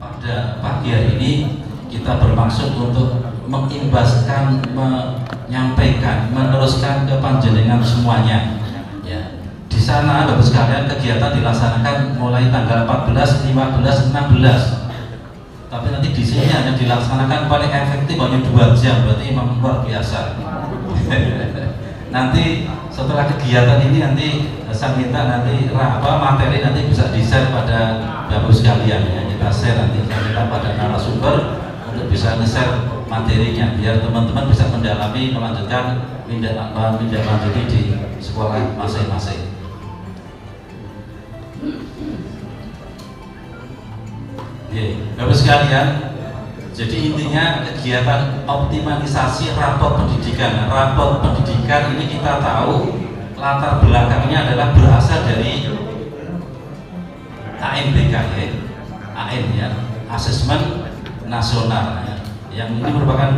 Pada pagi hari ini kita bermaksud untuk mengimbaskan, menyampaikan, meneruskan ke panjenengan semuanya. Ya, di sana Bapak sekalian kegiatan dilaksanakan mulai tanggal 14, 15, 16. Tapi nanti di sini hanya dilaksanakan paling efektif hanya 2 jam, berarti memang luar biasa. Nanti setelah kegiatan ini nanti saya minta nanti materi nanti bisa di-share pada Bapak sekalian ya. Kita share nanti kita pada narasumber untuk bisa nge-share materinya biar teman-teman bisa mendalami melanjutkan lanjuti di sekolah masing-masing. Bapak sekalian, jadi intinya kegiatan optimalisasi rapor pendidikan. Rapor pendidikan ini kita tahu latar belakangnya adalah berasal dari ANBK ya, AN ya, Asesmen Nasional ya. Yang ini merupakan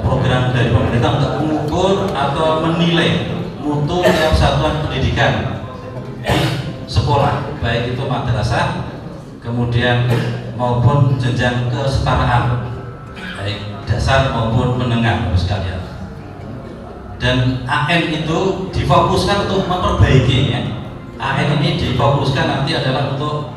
program dari pemerintah untuk mengukur atau menilai mutu tiap satuan pendidikan di sekolah, baik itu madrasah, kemudian maupun jenjang kesetaraan, baik dasar maupun menengah, sekalian. Dan AN itu difokuskan untuk memperbaiki ya. AN ini difokuskan nanti adalah untuk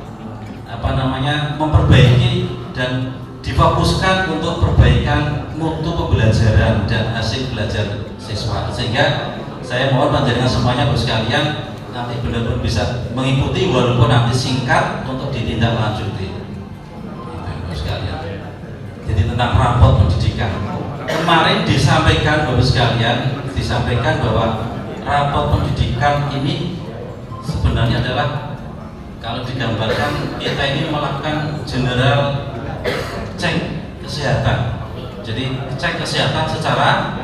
memperbaiki dan difokuskan untuk perbaikan mutu pembelajaran dan hasil belajar siswa. Sehingga saya mohon panjenengan semuanya sekalian nanti benar-benar bisa mengikuti walaupun nanti singkat untuk ditindaklanjuti. Itu sekalian. Jadi tentang rapor pendidikan. Kemarin disampaikan Bapak sekalian, bahwa rapor pendidikan ini sebenarnya adalah kalau digambarkan kita ini melakukan general cek kesehatan. Jadi cek kesehatan secara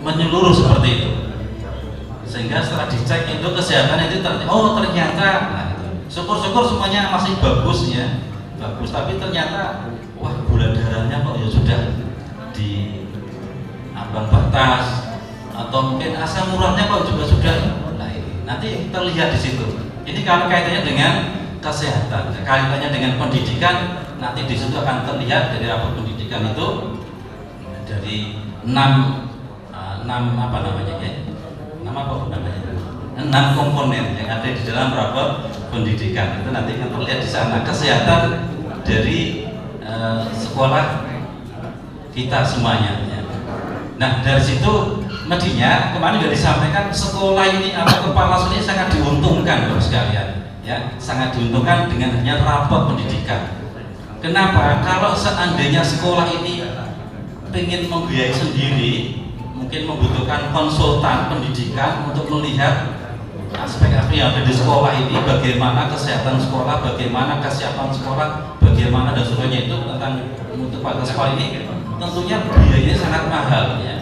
menyeluruh seperti itu. Sehingga setelah dicek itu kesehatan itu ternyata syukur-syukur semuanya masih bagus ya, bagus, tapi ternyata wah gula darahnya kok ya sudah di ambang batas, atau mungkin asam uratnya kok juga sudah. Nah ini nanti terlihat di situ. Ini kalau kaitannya dengan kesehatan, kaitannya dengan pendidikan, nanti di situ akan terlihat dari rapor pendidikan itu dari 6 komponen yang ada di dalam rapor pendidikan. Itu nanti akan terlihat di sana kesehatan dari sekolah kita semuanya ya. Nah dari situ mestinya kemarin sudah disampaikan sekolah ini atau kepala sekolah ini sangat diuntungkan Bapak sekalian ya, sangat diuntungkan dengan adanya rapor pendidikan. Kenapa? Kalau seandainya sekolah ini ingin membiayai sendiri, mungkin membutuhkan konsultan pendidikan untuk melihat aspek-aspek yang ada di sekolah ini, bagaimana kesehatan sekolah, bagaimana kesiapan sekolah, bagaimana dan sebagainya itu tentang untuk pada sekolah ini, tentunya biayanya sangat mahal ya,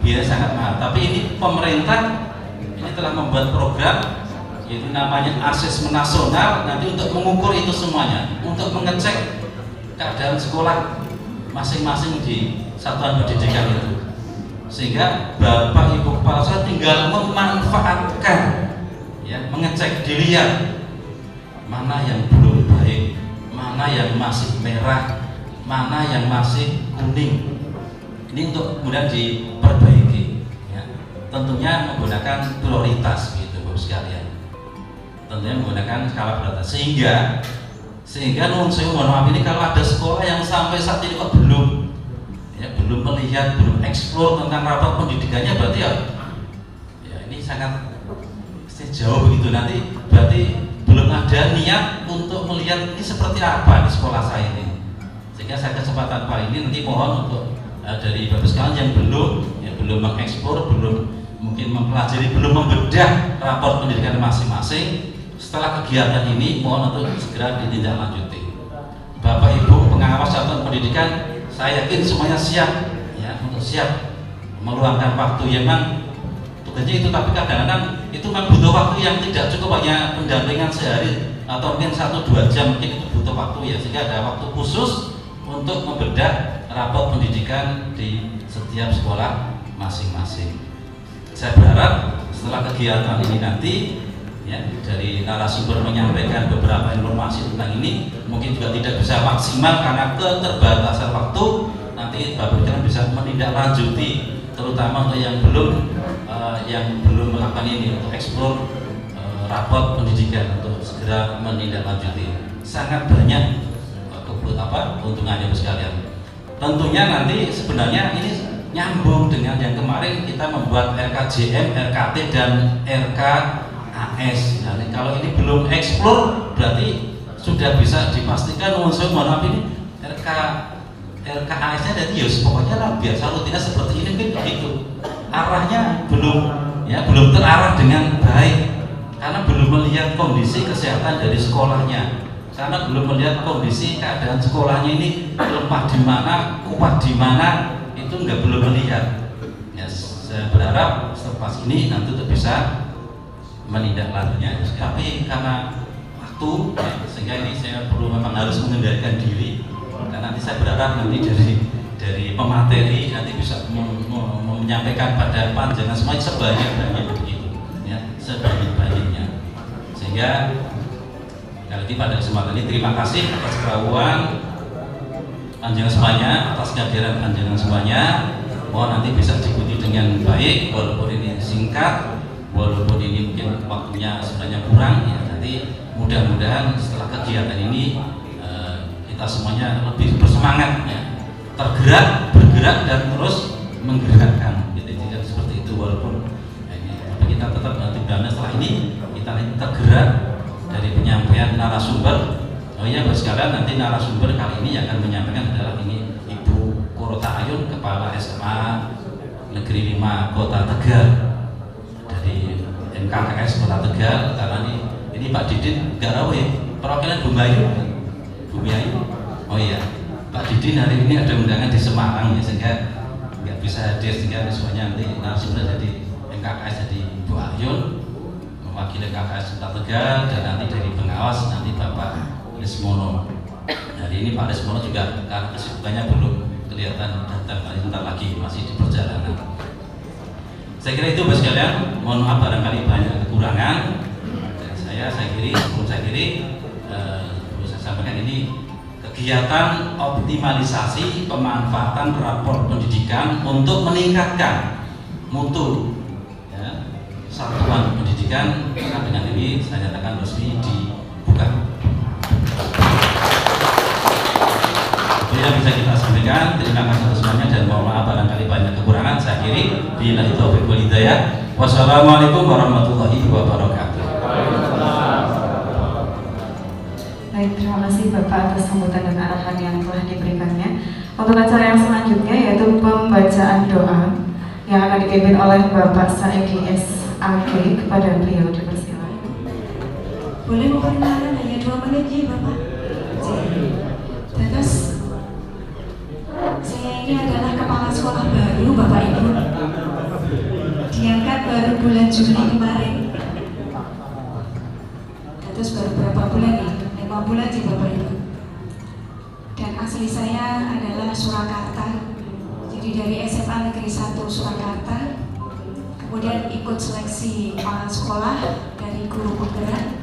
biaya sangat mahal. Tapi ini pemerintah ini telah membuat program yaitu namanya Asesmen Nasional nanti untuk mengukur itu semuanya, untuk mengecek keadaan sekolah masing-masing di satuan pendidikan itu, sehingga Bapak Ibu kepala sekolah tinggal memanfaatkan ya, mengecek, dilihat mana yang belum baik, mana yang masih merah, mana yang masih kuning. Ini untuk kemudian diperbaiki ya. Tentunya menggunakan prioritas gitu Bapak sekalian, tentunya menggunakan skala prioritas, sehingga mohon maaf ini kalau ada sekolah yang sampai saat ini kok belum melihat, belum eksplor tentang rapor pendidikannya, berarti ya ini sangat jauh begitu, nanti berarti belum ada niat untuk melihat ini seperti apa di sekolah saya ini. Sehingga saya kesempatan kali ini nanti mohon untuk dari Bapak sekalian yang belum mengekspor, belum mungkin mempelajari, belum membedah rapor pendidikan masing-masing, setelah kegiatan ini mohon untuk segera ditindaklanjuti. Bapak Ibu pengawas satuan pendidikan, saya yakin semuanya siap ya, untuk siap meluangkan waktu ya, memang tugasnya itu, tapi kadang-kadang itu memang butuh waktu yang tidak cukup hanya pendampingan sehari atau mungkin 1-2 jam, mungkin itu butuh waktu ya, sehingga ada waktu khusus untuk membedah rapor pendidikan di setiap sekolah masing-masing. Saya berharap setelah kegiatan ini nanti ya, dari narasumber menyampaikan beberapa informasi tentang ini mungkin juga tidak bisa maksimal karena keterbatasan waktu. Nanti Bapak Presiden bisa menindaklanjuti, terutama untuk yang belum melakukan ini, untuk eksplor raport pendidikan untuk segera menindaklanjuti. Sangat banyak keuntungannya sekalian. Tentunya nanti sebenarnya ini nyambung dengan yang kemarin kita membuat RKJM, RKT dan RKAS. Nah, kalau ini belum eksplor berarti sudah bisa dipastikan mohon maaf ini RKAS-nya jadi ya pokoknya lah biasa rutinnya seperti ini kan begitu. Arahnya belum terarah dengan baik karena belum melihat kondisi kesehatan dari sekolahnya. Karena belum melihat kondisi keadaan sekolahnya ini lemah di mana, kuat di mana, itu belum melihat. Ya, saya berharap selepas ini nanti bisa menindaklanjutinya. Tapi karena waktu, sehingga ini saya memang harus mengendalikan diri. Dan nanti saya berharap nanti dari pemateri nanti bisa menyampaikan pada panjenengan semua sebanyak-banyaknya begitu, ya, sebanyak-banyaknya. Sehingga lagi pada kesempatan ini terima kasih atas kerawan panjenengan semuanya, atas kehadiran panjenengan semuanya. Mohon nanti bisa diikuti dengan baik walaupun ini singkat, walaupun ini mungkin waktunya sebenarnya kurang ya. Nanti mudah-mudahan setelah kegiatan ini kita semuanya lebih bersemangat ya, bergerak dan terus menggerakkan gitu. Jadi seperti itu walaupun tapi kita tetap nanti setelah ini kita tergerak dari penyampaian narasumber. Oh iya Bapak sekalian, nanti narasumber kali ini yang akan menyampaikan adalah ini Ibu Korota Ayun, Kepala SMA Negeri 5 Kota Tegal dari MKKS Kota Tegal. Karena ini Pak Didin Garawe, perwakilan Bumi Ayu. Oh iya, Pak Didin hari ini ada undangan di Semarang ya, sehingga nggak bisa hadir, sehingga semuanya nanti narasumber dari MKKS jadi Ibu Ayun mewakili KKS Kota Tegal, dan nanti dari pengawas nanti Bapak Lesmono. Hari ini Pak Lesmono juga karena kesibukannya belum kelihatan datang, sebentar lagi masih di perjalanan. Saya kira itu Bapak sekalian, mohon maaf barangkali banyak kekurangan. Dan saya kira perlu saya sampaikan ini kegiatan optimalisasi pemanfaatan rapor pendidikan untuk meningkatkan mutu satuan pendidikan. Maka dengan ini saya nyatakan resmi dibuka. Itu yang bisa kita sampaikan. Terima kasih atas semuanya dan mohon maaf barangkali banyak kekurangan. Saya akhiri. Billahi taufiq wal hidayah. Wassalamualaikum warahmatullahi wabarakatuh. Baik, terima kasih Bapak atas sambutan dan arahan yang telah diberikannya. Untuk acara yang selanjutnya yaitu pembacaan doa yang akan dipimpin oleh Bapak Saidi S.A.G. kepada beliau dipersilakan. Boleh memperkenalkan hanya 2 menit ya Bapak. Terus saya ini adalah kepala sekolah baru Bapak Ibu. Diangkat baru bulan Juli kemarin. Terus baru berapa bulan ya? 5 bulan sih Bapak Ibu. Dan asli saya adalah Surakarta. Jadi dari SMA Negeri 1 Surakarta, kemudian ikut seleksi kepala sekolah dari guru penggerak,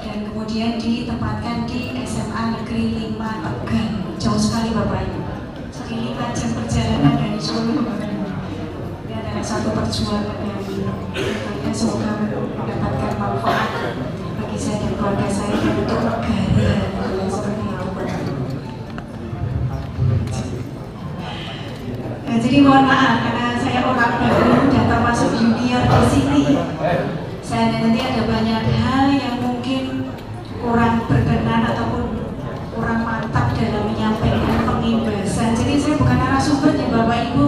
dan kemudian ditempatkan di SMA Negeri 5 Tegal. Jauh sekali Bapak Ibu. Jadi 5 jam perjalanan dari Solo. Ini adalah satu perjuangan yang semoga mendapatkan manfaat bagi saya dan keluarga saya dan untuk negara. Seperti itu. Nah, jadi mohon maaf karena saya orang baru dan termasuk junior di sini. Saya nanti ada banyak hal yang mungkin kurang berkenan ataupun kurang mantap dalam menyampaikan pengimbasan. Jadi saya bukan narasumber ya Bapak Ibu,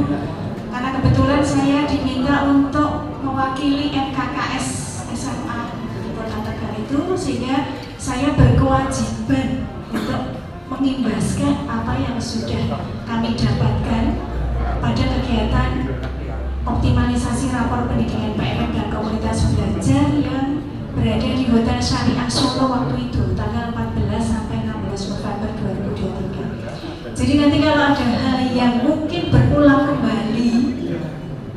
karena kebetulan saya diminta untuk mewakili MKKS SMA di Kota Tegal itu, sehingga saya berkewajiban untuk mengimbaskan apa yang sudah kami dapatkan pada kegiatan optimalisasi rapor pendidikan PMM dan komunitas belajar yang berada di Hotel Syariah Solo waktu itu tanggal 14 sampai 16 November 2023. Jadi nanti kalau ada hal yang mungkin berulang kembali,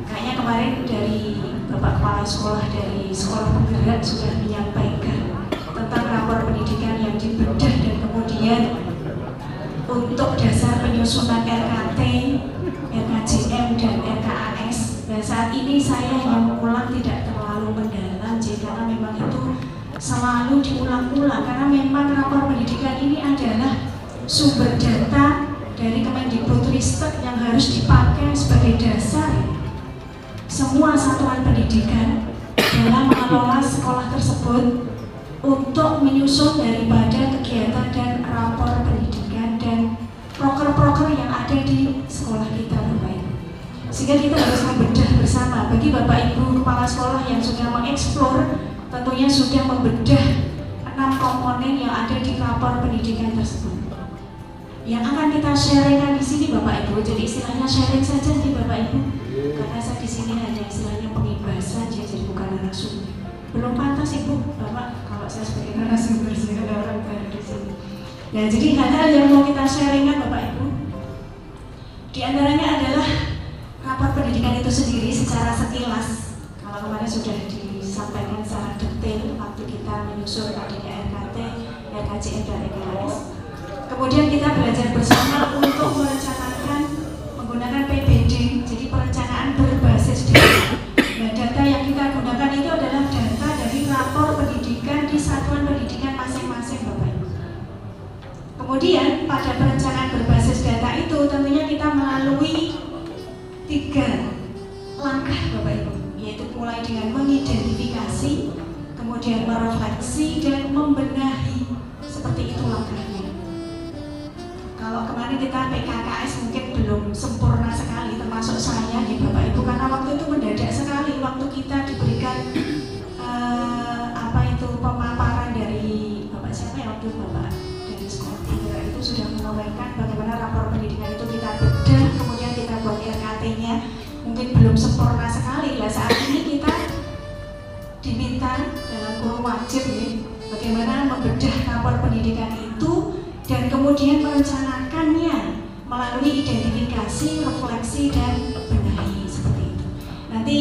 kayaknya kemarin dari Bapak Kepala kepala sekolah dari sekolah penggerak sudah menyampaikan tentang rapor pendidikan yang dibedah dan kemudian untuk dasar penyusunan RKT, RKJM dan RKAS. Dan saat ini saya yang mengulang tidak terlalu mendalam, karena memang itu selalu diulang-ulang karena memang rapor pendidikan ini adalah sumber data dari Kemendikbudristek yang harus dipakai sebagai dasar semua satuan pendidikan dalam mengelola sekolah tersebut untuk menyusun daripada kegiatan dan rapor pendidikan dan proker-proker yang ada di sekolah kita, Bapak Ibu. Sehingga kita harus membedah bersama. Bagi Bapak Ibu kepala sekolah yang sudah mengeksplor, tentunya sudah membedah 6 komponen yang ada di rapor pendidikan tersebut. Yang akan kita sharingkan di sini Bapak Ibu, jadi istilahnya sharing saja nih Bapak Ibu, karena saya di sini hanya istilahnya pengibasan, jadi bukan narasumber. Belum pantas Ibu, Bapak, kalau saya sebagai narasumber, sehingga ada orang baru di sini. Nah, jadi hal-hal yang mau kita sharingkan Bapak Ibu, di antaranya adalah rapor pendidikan itu sendiri secara sekilas. Kalau kemarin sudah disampaikan secara detail waktu kita menyusun adanya RKT, RKJM dan RKAS. Kemudian kita belajar bersama untuk merencanakan menggunakan PBD, jadi perencanaan berbasis data. Nah, data yang kita gunakan itu adalah data dari rapor pendidikan di satuan pendidikan masing-masing, Bapak Ibu. Kemudian pada perencanaan berbasis data itu tentunya kita melalui 3 langkah, Bapak Ibu, yaitu mulai dengan mengidentifikasi, kemudian merefleksi dan membenahi. Seperti itu langkahnya. Kalau kemarin kita PKKS mungkin belum sempurna sekali, termasuk saya nih Bapak Ibu, karena waktu itu mendadak sekali waktu kita diberikan pemaparan dari Bapak siapa ya waktu Bapak dari sekolah penggerak itu sudah menguraikan bagaimana rapor pendidikan itu kita bedah, kemudian kita buat RKT-nya, mungkin belum sempurna sekali lah. Saat ini kita diminta dalam kurung wajib nih, bagaimana membedah rapor pendidikan itu dan kemudian merencanakannya melalui identifikasi, refleksi, dan benahi seperti itu. Nanti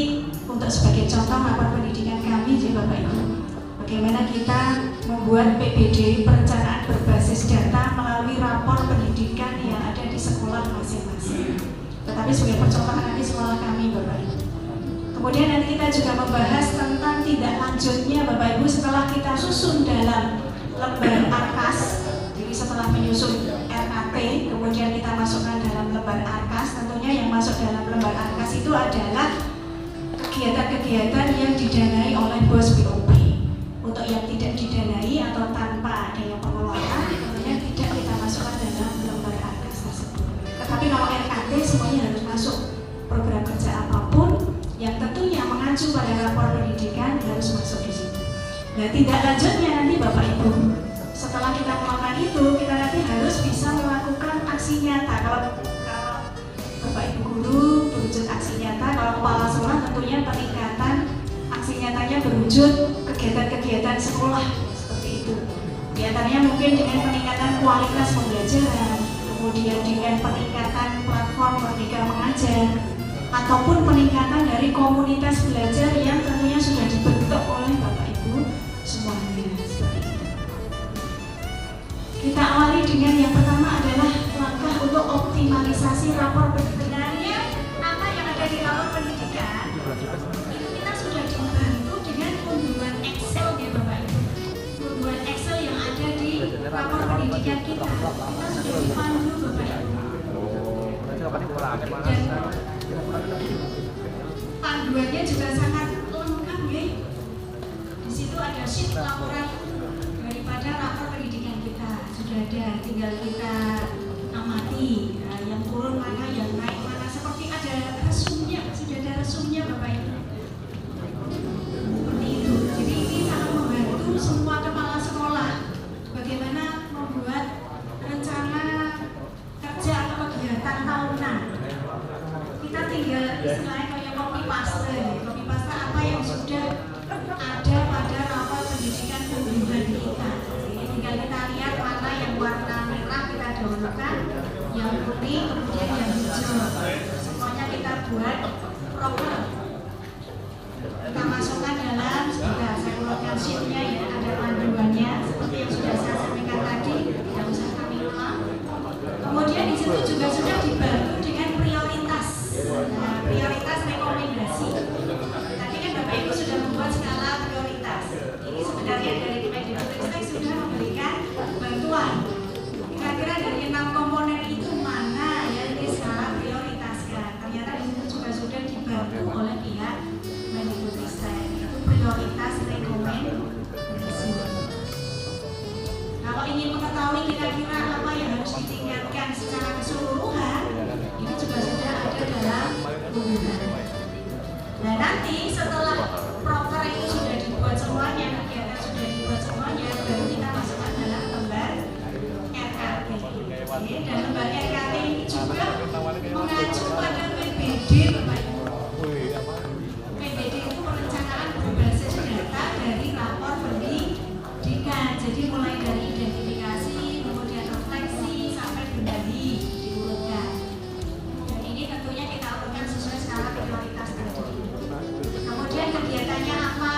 untuk sebagai contoh rapor pendidikan kami jadi Bapak Ibu, bagaimana kita membuat PBD perencanaan berbasis data melalui rapor pendidikan yang ada di sekolah masing-masing. Tetapi sebagai percontohan nanti sekolah kami Bapak Ibu. Kemudian nanti kita juga membahas tentang tindak lanjutnya Bapak Ibu setelah kita susun dalam lembar ARKAS. Jadi setelah menyusun RKT, kemudian kita masukkan dalam lembar ARKAS. Tentunya yang masuk dalam lembar ARKAS itu adalah kegiatan-kegiatan yang didanai oleh BOS BOP. Untuk yang tidak didanai atau tanpa adanya pengelolaan, tentunya tidak kita masukkan dalam lembar ARKAS tersebut. Tetapi kalau RKT semuanya harus masuk. Program kerja apapun yang tentunya mengacu pada rapor pendidikan harus masuk di situ. Nah, tindak lanjutnya nanti Bapak Ibu, setelah kita melakukan itu, kita nanti harus bisa melakukan aksi nyata. Kalau Bapak Ibu guru berwujud aksi nyata, kalau kepala sekolah tentunya peningkatan aksi nyatanya berwujud kegiatan-kegiatan sekolah seperti itu. Di antaranya mungkin dengan peningkatan kualitas pembelajaran, kemudian dengan peningkatan platform Merdeka Mengajar, ataupun peningkatan dari komunitas belajar yang tentunya sudah dibentuk oleh Bapak Ibu semuanya seperti itu. Kita awali dengan yang pertama adalah langkah untuk optimalisasi rapor pendidikannya. Apa yang ada di rapor pendidikan itu kita sudah dibantu dengan unduhan Excel ya Bapak Ibu. Unduhan Excel yang ada di rapor pendidikan kita sudah dipandu Bapak Ibu. Panduannya juga sangat lengkap ya. Di situ ada sheet laporan daripada rapor pendidikan kita sudah ada, tinggal kita amati. Nah, yang turun mana, yang naik mana, seperti ada resumnya, sudah ada resumnya Bapak Ibu. Seperti itu. Jadi ini sangat membantu semua kepala sekolah bagaimana membuat rencana kerja atau kegiatan tahunan. Kita tinggal istilahnya kayak copy paste apa yang sudah ada pada rapor pendidikan kunjungan kita. Jadi tinggal kita lihat mana yang warna merah kita dahulukan, yang kuning, kemudian yang hijau. Semuanya kita buat proper. Kita masuk ingin mengetahui kira-kira apa yang harus ditingkatkan secara keseluruhan, ini juga sudah ada dalam webinar. Nah, nanti setelah proker itu sudah dibuat semuanya, kegiatan sudah dibuat semuanya, baru kita masukkan dalam lembar RKT. Dan lembar RKT ini juga mengacu pada PBD, Bapak Ibu. PBD itu perencanaan berbasis data dari rapor pendidikan. Jadi mulai dari identifikasi, kemudian refleksi, sampai kendali diurutkan. Dan ini tentunya kita urutkan sesuai skala prioritas tadi. Kemudian kegiatannya apa?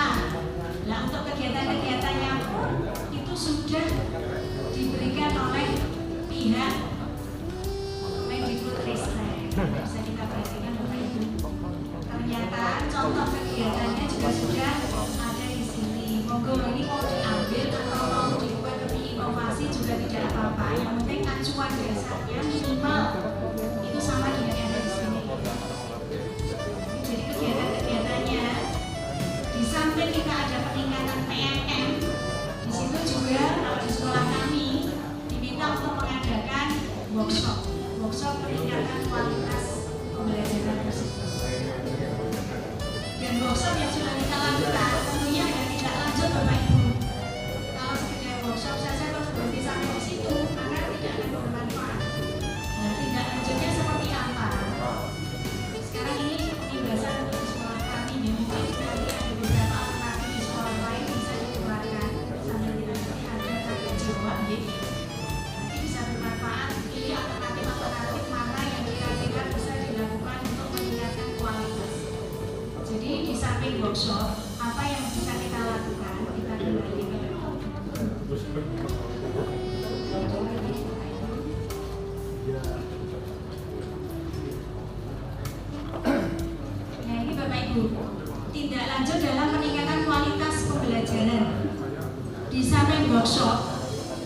Nah, untuk kegiatan-kegiatannya pun itu sudah diberikan oleh pihak Mendikbudristek. Bisa kita perhatikan Bapak Ibu. Ternyata contoh kegiatannya juga sudah ada di sini. Monggo ini mau diambil atau mau dibuat lebih inovasi juga tidak apa-apa. Yang penting acuan dasarnya minimal itu sama dengan yang ada di sini. Jadi kegiatan-kegiatannya di samping kita ada peningkatan PNM, di situ juga kalau di sekolah kami diminta untuk mengadakan workshop peningkatan kualitas pembelajaran tersebut. Dan workshop yang sudah kita lakukan tentunya ada tidak lanjut Bapak Ibu. Kalau sekedar workshop saja terus berhenti sampai di situ, maka tidak akan bermanfaat. Nah, tindak lanjutnya seperti apa? Sekarang ini pembahasan untuk di sekolah kami ya, mungkin nanti ada beberapa alternatif di sekolah lain bisa dikeluarkan sambil kita nanti ada tanya jawab ya. Nanti bisa bermanfaat. Ini alternatif mana yang kira-kira bisa dilakukan untuk meningkatkan kualitas. Jadi di samping workshop, apa yang bisa kita lakukan? Kita kembali ke Nah, ini Bapak Ibu, tindak lanjut dalam peningkatan kualitas pembelajaran. Di samping workshop,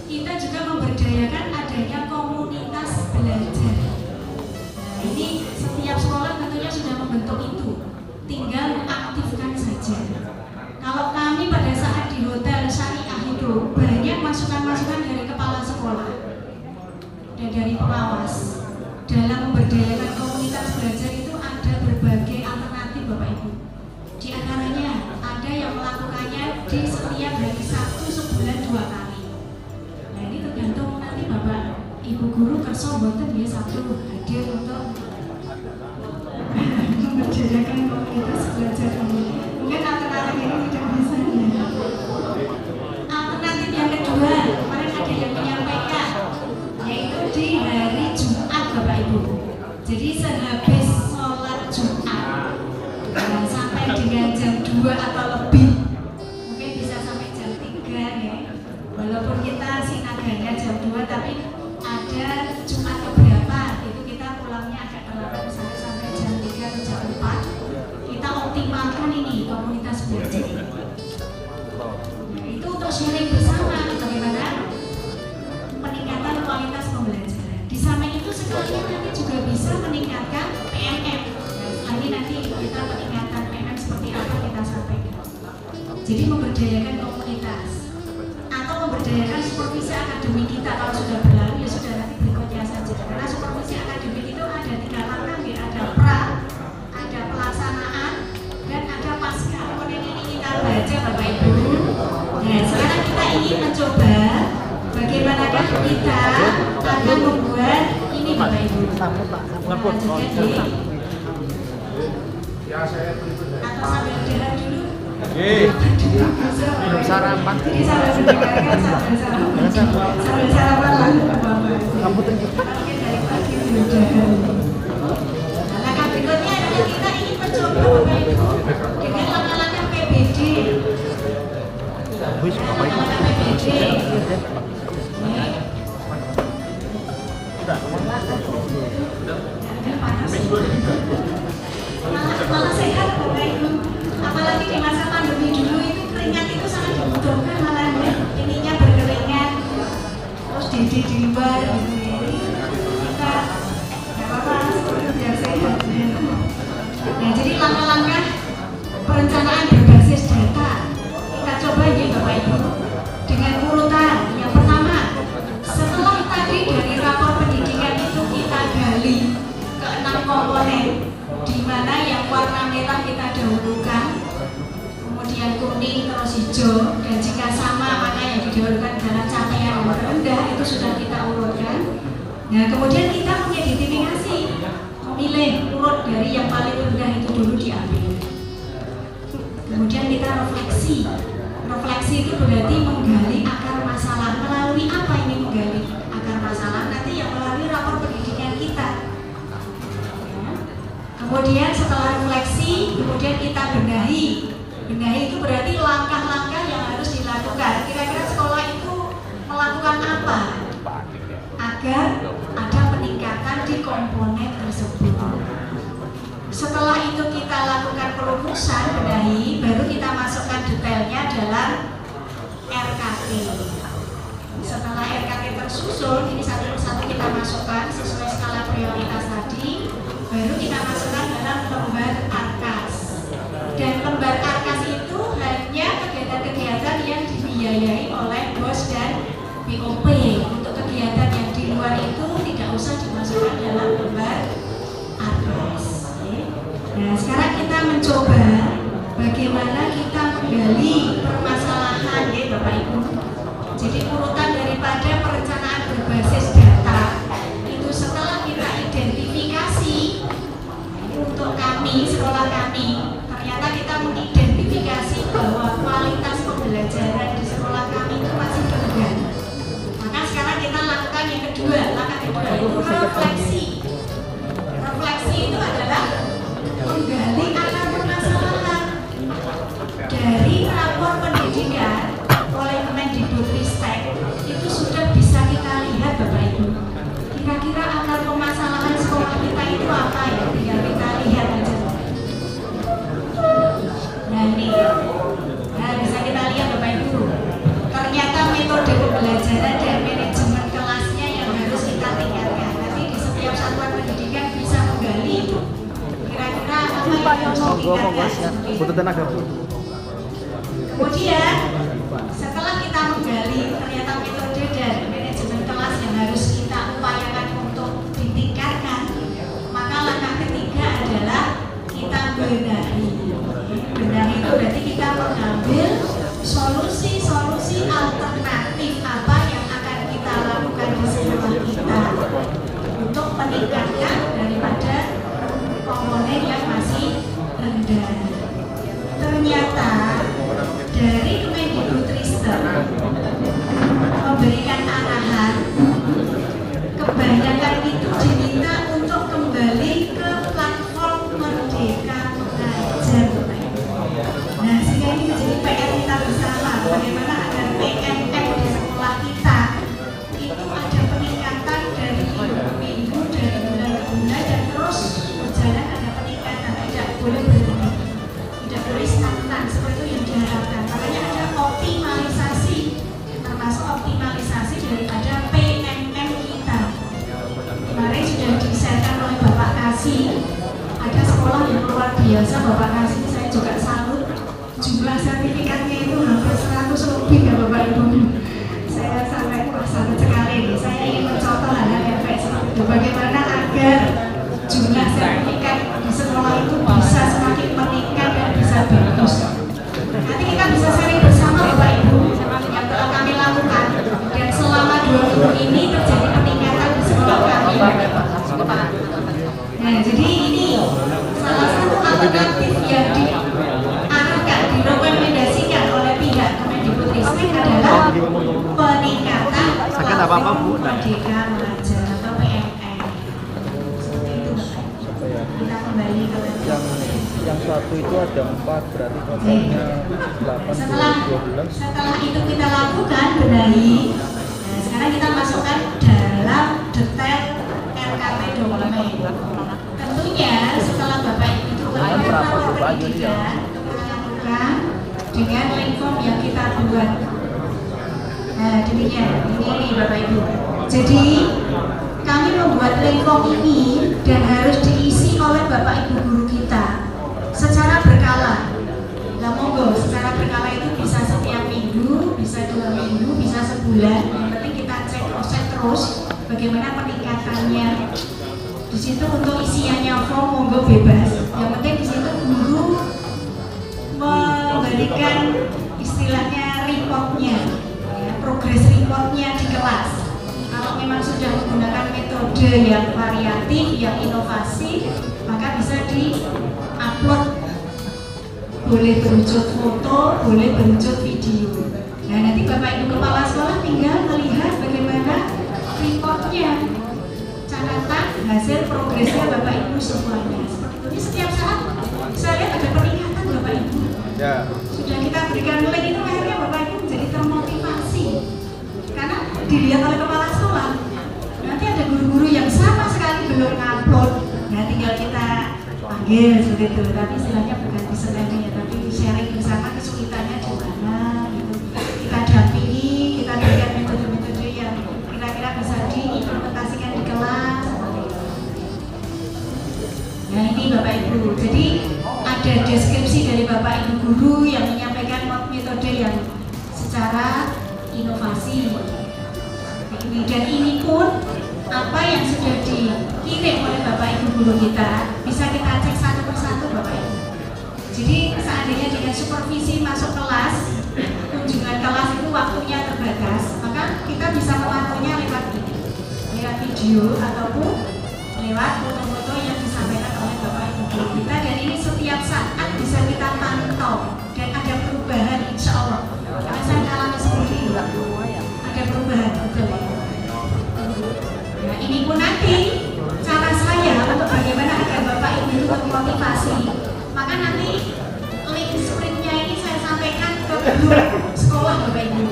kita juga memberdayakan adanya komunitas belajar. Nah, ini setiap sekolah tentunya sudah membentuk itu. Tinggal aktifkan saja. Kalau kami pada saat di hotel syariah itu banyak masukan-masukan dari kepala sekolah dan dari pengawas dalam memberdayakan komunitas belajar itu ada berbagai alternatif Bapak Ibu. Di antaranya ada yang melakukannya di setiap hari Sabtu sebulan 2 kali. Nah, ini tergantung nanti Bapak Ibu guru kerso boten ya Sabtu hadir untuk memberdayakan komunitas belajar ini. Mungkin alternatif ini tidak bisa ya. Alternatif yang kedua, kemarin ada yang menyampaikan, yaitu di hari Jumat Bapak Ibu. Jadi sehabis sholat Jumat sampai dengan jam 2 atau lebih, mungkin bisa sampai jam 3 ya. Walaupun kita sinaganya jam 2, tapi ada Jumat keberapa itu kita pulangnya agak terlambat, misalnya sampai jam 3 atau jam 4. Kita optimalkan ini komunitas belajar. Nah, itu untuk sharing bersama bagaimana peningkatan kualitas pembelajaran. Di samping itu sekalian nanti juga bisa meningkatkan PNM. Nah, setelah ini nanti kita meningkatkan PNM seperti apa kita sampaikan. Jadi memberdayakan komunitas atau memberdayakan supervisi akademik kita. Kalau sudah berlalu ya sudah, nanti berikutnya saja. Karena supervisi akademik itu ada 3 langkah ya, ada pra, ada pelaksanaan, dan ada pasca. Kemudian ini kita baca Bapak Ibu. Nah, sekarang kita ingin mencoba bagaimanakah kita akan membuat ini Bapak Ibu. Atau sambil jalan dulu. Belum sarapan. Jadi sambil mendengarkan sambil sarapan. Sambil sarapan lalu Bapak. Mungkin dari pagi belum jalan. Langkah berikutnya adalah kita ingin mencoba Bapak Ibu dengan langkah-langkah PBD. Langkah-langkah PBD. Malah sehat Bapak Ibu. Apalagi di masa pandemi dulu itu keringat itu sangat dibutuhkan, malah ya, ininya berkeringat, terus di luar gitu ya. Kita nggak apa-apa biar sehat. Nah, jadi langkah-langkah perencanaan berbasis data kita coba ya Bapak Ibu dengan urutan. Yang pertama hijau, dan jika sama maka yang didahulukan adalah capaian yang terendah, itu sudah kita urutkan. Nah, kemudian kita mengidentifikasi, memilih urut dari yang paling rendah itu dulu diambil. Kemudian kita refleksi. Refleksi itu berarti menggali akar masalah. Melalui apa ini menggali akar masalah? Nanti yang melalui rapor pendidikan kita. Ya. Kemudian setelah refleksi, kemudian kita benahi. Benahi itu berarti langkah-langkah yang harus dilakukan. Kira-kira sekolah itu melakukan apa agar ada peningkatan di komponen tersebut. Setelah itu kita lakukan perumusan, benahi, baru kita masukkan detailnya dalam RKT. Setelah RKT tersusun, ini satu persatu kita masukkan sesuai skala prioritas tadi, baru kita masukkan dalam lembar ARKAS. Dan lembar ARKAS itu hanya kegiatan-kegiatan yang dibiayai oleh BOS dan BOP. Untuk kegiatan yang di luar itu tidak usah dimasukkan dalam lembar ARKAS. Nah, sekarang kita mencoba bagaimana kita menggali permasalahan, ya Bapak Ibu. Jadi urutan daripada perencanaan berbasis data itu setelah kita identifikasi untuk kami, sekolah kami, ternyata kita mengidentifikasi bahwa kualitas pembelajaran di sekolah kami itu masih rendah. Maka sekarang kita lakukan yang kedua, langkah kedua itu refleksi. Refleksi itu adalah menggali akar permasalahan. Dari rapor pendidikan oleh Kemendikbudristek itu sudah bisa kita lihat Bapak Ibu. Kira-kira akar permasalahan sekolah kita itu apa ya? Tinggal kita lihat aja. Nah ini, nah bisa kita lihat Bapak Ibu. Ternyata metode pembelajaran dan manajemen kelasnya yang harus kita tingkatkan. Nanti di setiap satuan pendidikan bisa menggali itu. Kira-kira apa yang harus ditingkatkan? Kemudian setelah kita menggali ternyata metode dan manajemen kelas yang harus kita upayakan untuk ditingkatkan, maka langkah ketiga adalah kita benahi. Benahi itu berarti kita mengambil solusi-solusi alternatif apa yang akan kita lakukan di sekolah kita untuk meningkatkan daripada komponen yang masih rendah. Ternyata dari Kemendikbudristek memberikan arahan, kebanyakan itu diminta untuk kembali ke platform Merdeka Mengajar. Nah, sehingga ini menjadi PR kita bersama, bagaimana agar PNM di sekolah kita itu ada peningkatan dari minggu, dari bulan ke bulan, dan terus berjalan ada peningkatan, tidak boleh berhenti, tidak boleh stagnan seperti itu yang diharapkan. Makanya ada optimalisasi, termasuk optimalisasi daripada PNM kita. Kemarin sudah diserahkan oleh Bapak Kasih, ada sekolah yang luar biasa Bapak Kasih, saya juga salut. Jumlah sertifikatnya itu hampir 100 lebih ya Bapak Ibu. Saya sampai salut sekali nih. Saya ingin mencontoh hal-hal yang baik seperti itu. Bagaimana agar jumlah sertifikat di sekolah itu bisa semakin meningkat dan bisa bagus. Nanti kita bisa sharing bersama Bapak Ibu yang telah kami lakukan, dan selama 2 minggu ini terjadi peningkatan di sekolah kami. Nah, jadi ini salah satu alternatif yang diarahkan, direkomendasikan oleh pihak Kemendikbudristek adalah peningkatan platform Merdeka Mengajar atau PMM. Seperti itu Bapak. Kita kembali ke yang satu itu ada 4, berarti totalnya 8, setelah 12. setelah itu kita lakukan benahi. Nah, sekarang kita masukkan dalam detail RKP dokumen. Tentunya setelah Bapak Ibu melakukan rapor pendidikan, kita lakukan dengan link form yang kita buat. Nah, demikian ini Bapak Ibu. Jadi kami membuat link form ini dan harus diisi oleh Bapak Ibu guru kita secara berkala. Nah, monggo secara berkala itu bisa setiap minggu, bisa 2 minggu, bisa sebulan. Yang penting kita cek proses terus bagaimana peningkatannya. Di situ untuk isiannya form monggo bebas. Yang penting di situ guru memberikan istilah metode yang variatif, yang inovasi, maka bisa di-upload. Boleh berwujud foto, boleh berwujud video. Nah, nanti Bapak Ibu Kepala Sekolah tinggal melihat bagaimana reportnya, catatan hasil progresnya Bapak Ibu semuanya. Seperti itu. Ini setiap saat saya lihat ada peningkatan Bapak Ibu. Ya. Sudah kita berikan link itu, akhirnya Bapak Ibu menjadi termotivasi. Karena dilihat oleh kepala sekolah. Nanti ada guru-guru yang sama sekali belum upload. Nah, tinggal kita panggil seperti itu. Tapi istilahnya bukan disenangi, tapi sharing bersama kesulitannya di mana gitu. Kita dampingi, kita berikan metode-metode yang kira-kira bisa diimplementasikan di kelas. Nah, ini Bapak Ibu. Jadi ada deskripsi dari Bapak Ibu guru yang menyampaikan metode yang secara inovasi. Dan ini pun apa yang sudah dikirim oleh Bapak Ibu guru kita bisa kita cek satu persatu Bapak Ibu. Jadi seandainya dengan supervisi masuk kelas, kunjungan kelas itu waktunya terbatas, maka kita bisa memantaunya lewat ini, lewat video ataupun lewat foto-foto yang disampaikan oleh Bapak Ibu guru kita. Dan ini setiap saat bisa kita pantau dan ada perubahan insya Allah. Karena saya alami sendiri ada perubahan betul. Nah, ini pun nanti cara saya untuk bagaimana agar Bapak Ibu itu termotivasi. Maka nanti link sprintnya ini saya sampaikan ke grup sekolah Bapak Ibu.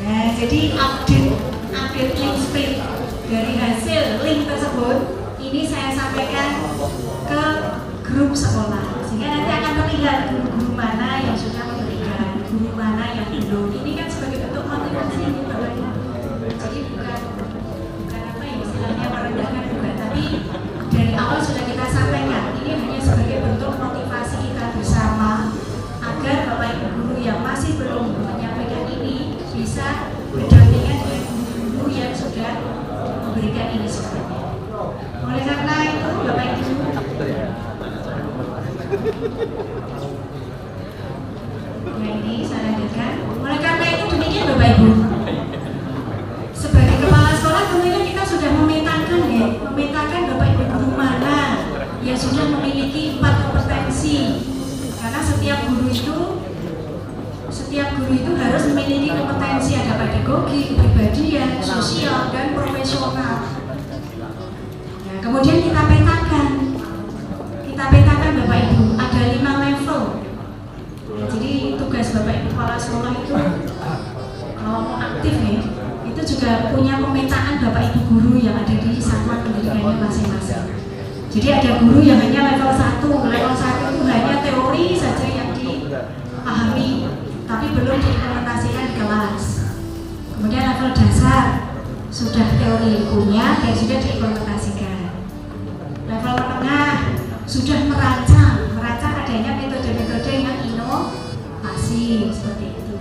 Nah, jadi update link sprint dari hasil link tersebut ini saya sampaikan ke grup sekolah. Sehingga nanti akan terlihat guru mana yang sudah memberikan, guru mana yang belum. Ini kan sebagai bentuk motivasi ini Bapak Ibu. Jadi bukan apa ya istilahnya merendahkan bukan, tapi dari awal sudah kita sampaikan ini hanya sebagai bentuk motivasi kita bersama agar Bapak Ibu guru yang masih belum menyampaikan ini bisa berdampingan dengan guru-guru yang sudah memberikan ini sebelumnya. Oleh karena itu Bapak Ibu, nah ini saya lanjutkan. Oleh karena itu demikian Bapak Ibu. Sebagai kepala sekolah tentunya kita sudah memetakan ya, memetakan Bapak Ibu guru mana yang sudah memiliki 4 kompetensi. Karena setiap guru itu harus memiliki kompetensi, ada pedagogi, kepribadian, sosial, dan profesional. Nah, kemudian kita petakan Bapak Ibu, ada 5 level. Nah, jadi tugas Bapak Ibu kepala sekolah itu kalau mau aktif ya, itu juga punya pemetaan Bapak Ibu guru yang ada di satuan pendidikannya masing-masing. Jadi ada guru yang hanya level 1 itu hanya teori saja yang dipahami, tapi belum diimplementasikan di kelas. Kemudian level dasar sudah teori punya dan sudah diimplementasikan. Level menengah sudah merancang adanya metode-metode yang inovasi seperti itu.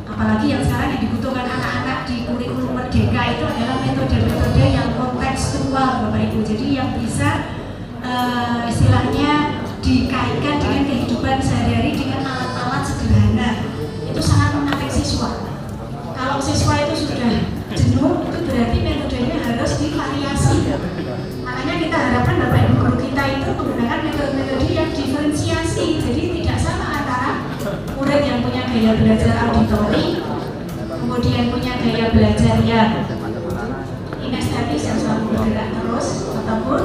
Apalagi yang sekarang yang dibutuhkan anak-anak di kurikulum Merdeka itu adalah metode-metode yang kontekstual Bapak Ibu. Jadi yang bisa istilahnya dikaitkan dengan kehidupan sehari-hari dengan alat-alat sederhana. Itu sangat menarik siswa. Kalau siswa itu sudah jenuh, itu berarti metodenya harus divariasi. Makanya kita harapkan Bapak Ibu guru kita itu menggunakan metode-metode yang diferensiasi. Jadi tidak sama antara murid yang punya gaya belajar auditori, kemudian punya gaya belajar yang kinestetis yang selalu bergerak terus, ataupun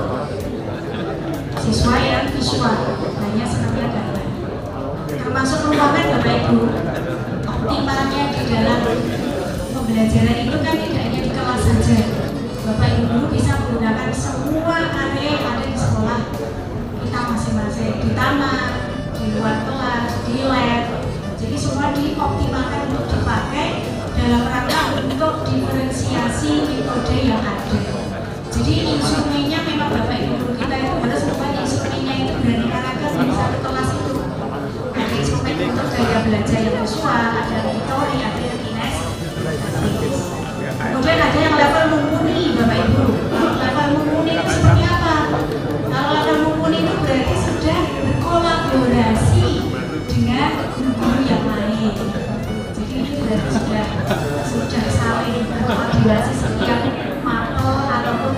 siswa yang visual, hanya seperti gambar. Termasuk ruangan Bapak Ibu, optimalnya di dalam pembelajaran itu kan tidak hanya di kelas saja. Bapak Ibu guru bisa menggunakan semua area yang ada di sekolah kita masing-masing, di taman, di luar kelas, di lab. Jadi semua dioptimalkan untuk dipakai dalam rangka untuk diferensiasi metode yang ada. Jadi instrumennya memang Bapak Ibu guru kita itu harus membuat instrumennya itu beraneka ragam di satu kelas itu. Ada instrumen untuk gaya belajar yang visual, ada auditori, ada yang kinestetis. Kemudian ada yang level mumpuni Bapak Ibu. Level mumpuni itu seperti apa? Kalau level mumpuni itu berarti sudah berkolaborasi dengan guru-guru yang lain. Jadi ini berarti sudah saling berkoordinasi setiap mapel ataupun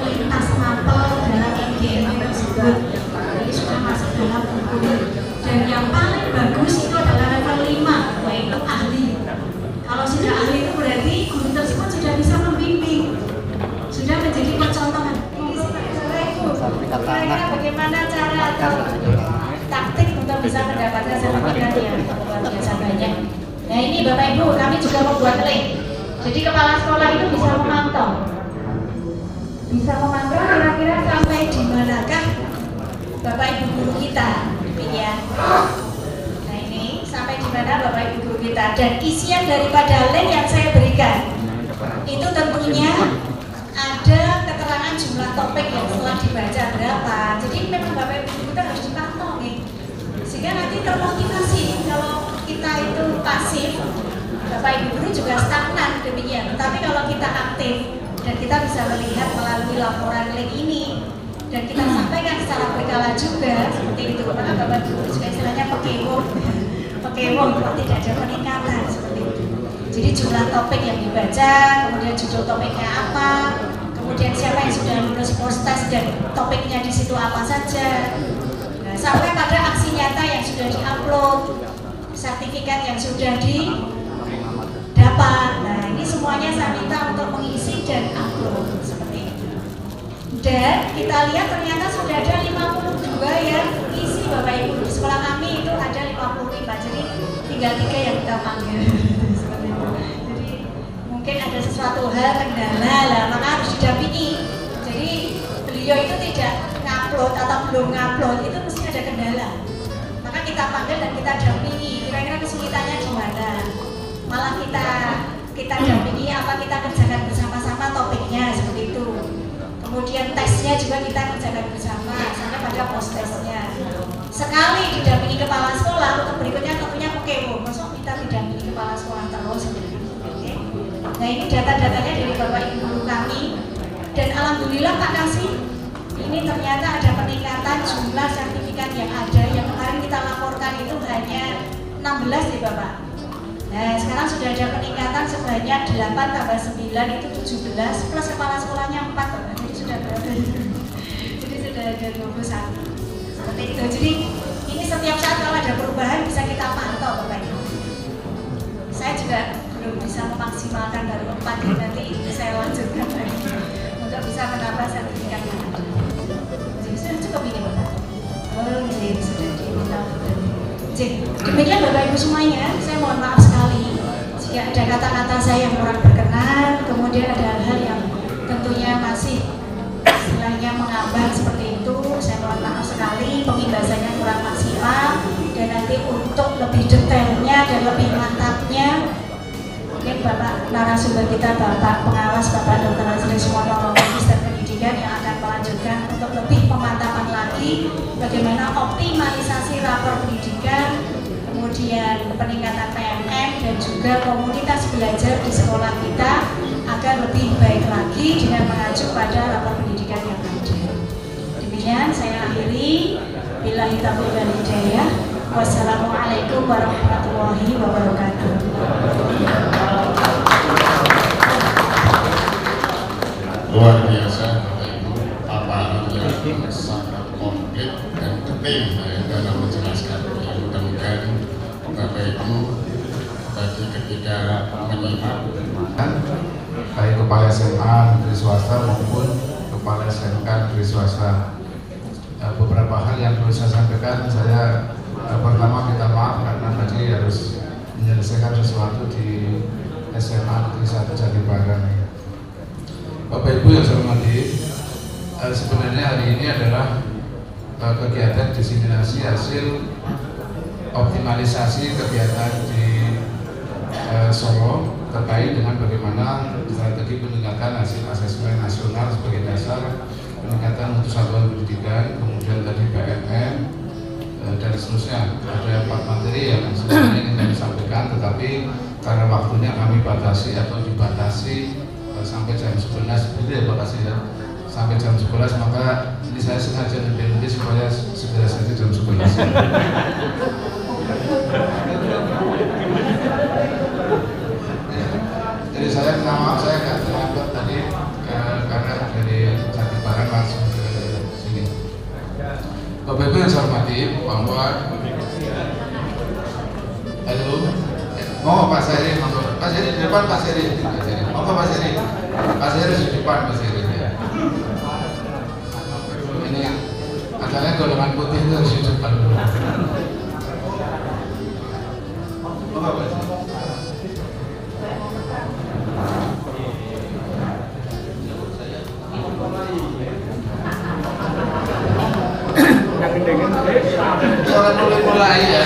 atau taktik untuk bisa mendapatkan sertifikat yang luar biasa banyak. Nah ini Bapak Ibu, kami juga membuat link. Jadi kepala sekolah itu bisa memantau kira-kira sampai di manakah Bapak Ibu guru kita, demikian. Nah ini sampai di mana Bapak Ibu guru kita, dan isian daripada link yang saya berikan itu tentunya ada keterangan jumlah topik yang setelah dibaca berapa. Jadi memang Bapak Ibu guru kita harus dipantau nih, sehingga nanti termotivasi. Kalau kita itu pasif, Bapak Ibu guru juga stagnan, demikian. Tapi kalau kita aktif dan kita bisa melihat melalui laporan link ini dan kita sampaikan secara berkala juga seperti itu, maka Bapak Ibu juga istilahnya pekewong kok tidak ada peningkatan seperti itu. Jadi jumlah topik yang dibaca, kemudian judul topiknya apa, kemudian siapa yang sudah lulus post-test dan topiknya di situ apa saja. Nah, sampai pada aksi nyata yang sudah diupload, sertifikat yang sudah didapat. Nah, ini semuanya saya minta untuk mengisi dan upload seperti itu. Dan kita lihat ternyata sudah ada 52 yang isi Bapak Ibu. Di sekolah kami itu ada 55, jadi tinggal 3 yang kita panggil. Seperti itu. Jadi mungkin ada sesuatu hal kendala lah, maka harus didampingi. Jadi beliau itu tidak ngupload atau belum ngupload, itu mesti ada kendala. Maka kita panggil dan kita dampingi. Kira-kira kesulitannya di mana? Malah kita dampingi apa, kita kerjakan bersama-sama topiknya seperti itu. Kemudian tesnya juga kita kerjakan bersama sampai pada post testnya. Sekali didampingi kepala sekolah, untuk berikutnya tentunya pekewong. Masuk kita didampingi kepala sekolah terus seperti itu. Oke. Nah ini data-datanya dari Bapak Ibu guru kami, dan alhamdulillah Pak Kasih, ini ternyata ada peningkatan jumlah sertifikat yang ada. Yang kemarin kita laporkan itu hanya 16 nih Bapak. Nah sekarang sudah ada peningkatan sebanyak 8 tambah 9 itu 17, plus kepala sekolahnya 4 Bapak. Jadi sudah berapa? Jadi sudah ada 21 seperti itu. Jadi ini setiap saat kalau ada perubahan bisa kita pantau Bapak Ibu. Saya juga belum bisa memaksimalkan dari 4 ini, nanti saya lanjutkan lagi untuk bisa menambah sertifikat yang ada. Jadi sudah cukup ini Bapak. Oh jadi sudah diminta. Demikian Bapak Ibu semuanya, saya mohon maaf sekali jika ada kata-kata saya yang kurang berkenan, kemudian ada hal-hal yang tentunya masih istilahnya mengambang seperti itu. Saya mohon maaf sekali, pembahasannya kurang maksimal, dan nanti untuk lebih detailnya dan lebih mantapnya mungkin Bapak narasumber kita, Bapak Pengawas, Bapak Dr. Azri Sumono, Magister Pendidikan yang akan melanjutkan untuk lebih pemantapan lagi bagaimana optimalisasi rapor pendidikan, kemudian peningkatan PMM dan juga komunitas belajar di sekolah kita agar lebih baik lagi dengan mengacu pada rapor pendidikan yang ada. Demikian saya akhiri. Billahi taufiq wal hidayah. Wassalamualaikum warahmatullahi wabarakatuh. Luar biasa Bapak Ibu, paparannya sangat komplit dan detail dalam menjelaskan. Mudah-mudahan Bapak Ibu bagi ketika menyimak baik kepala SMA negeri swasta maupun kepala SMK negeri swasta. Beberapa hal yang perlu saya sampaikan, saya pertama minta maaf karena tadi harus menyelesaikan sesuatu di SMA negeri 1 Jatibarang. Bapak Ibu yang saya hormati, sebenarnya hari ini adalah kegiatan diseminasi hasil optimalisasi kegiatan di Solo terkait dengan bagaimana strategi peningkatan hasil asesmen nasional sebagai dasar peningkatan mutu satuan pendidikan, kemudian tadi PMM dan seterusnya. Ada 4 materi yang sebenarnya ingin kami sampaikan, tetapi karena waktunya kami batasi atau dibatasi sampai jam 11, begitu ya Pak Kasih ya, sampai jam 11, maka ini saya sengaja lebih supaya segera saja jam 11. Jadi saya minta maaf, saya nggak terlambat tadi karena dari Jatibarang langsung ke sini. Bapak Ibu yang saya hormati, bahwa halo, mau Pak Seri, Pak Seri di depan, Pak Seri, mau Pak Seri, Pak Seri di depan, Pak Seri. Ini Masalahnya golongan putih itu harus di depan. Orang mulai ya.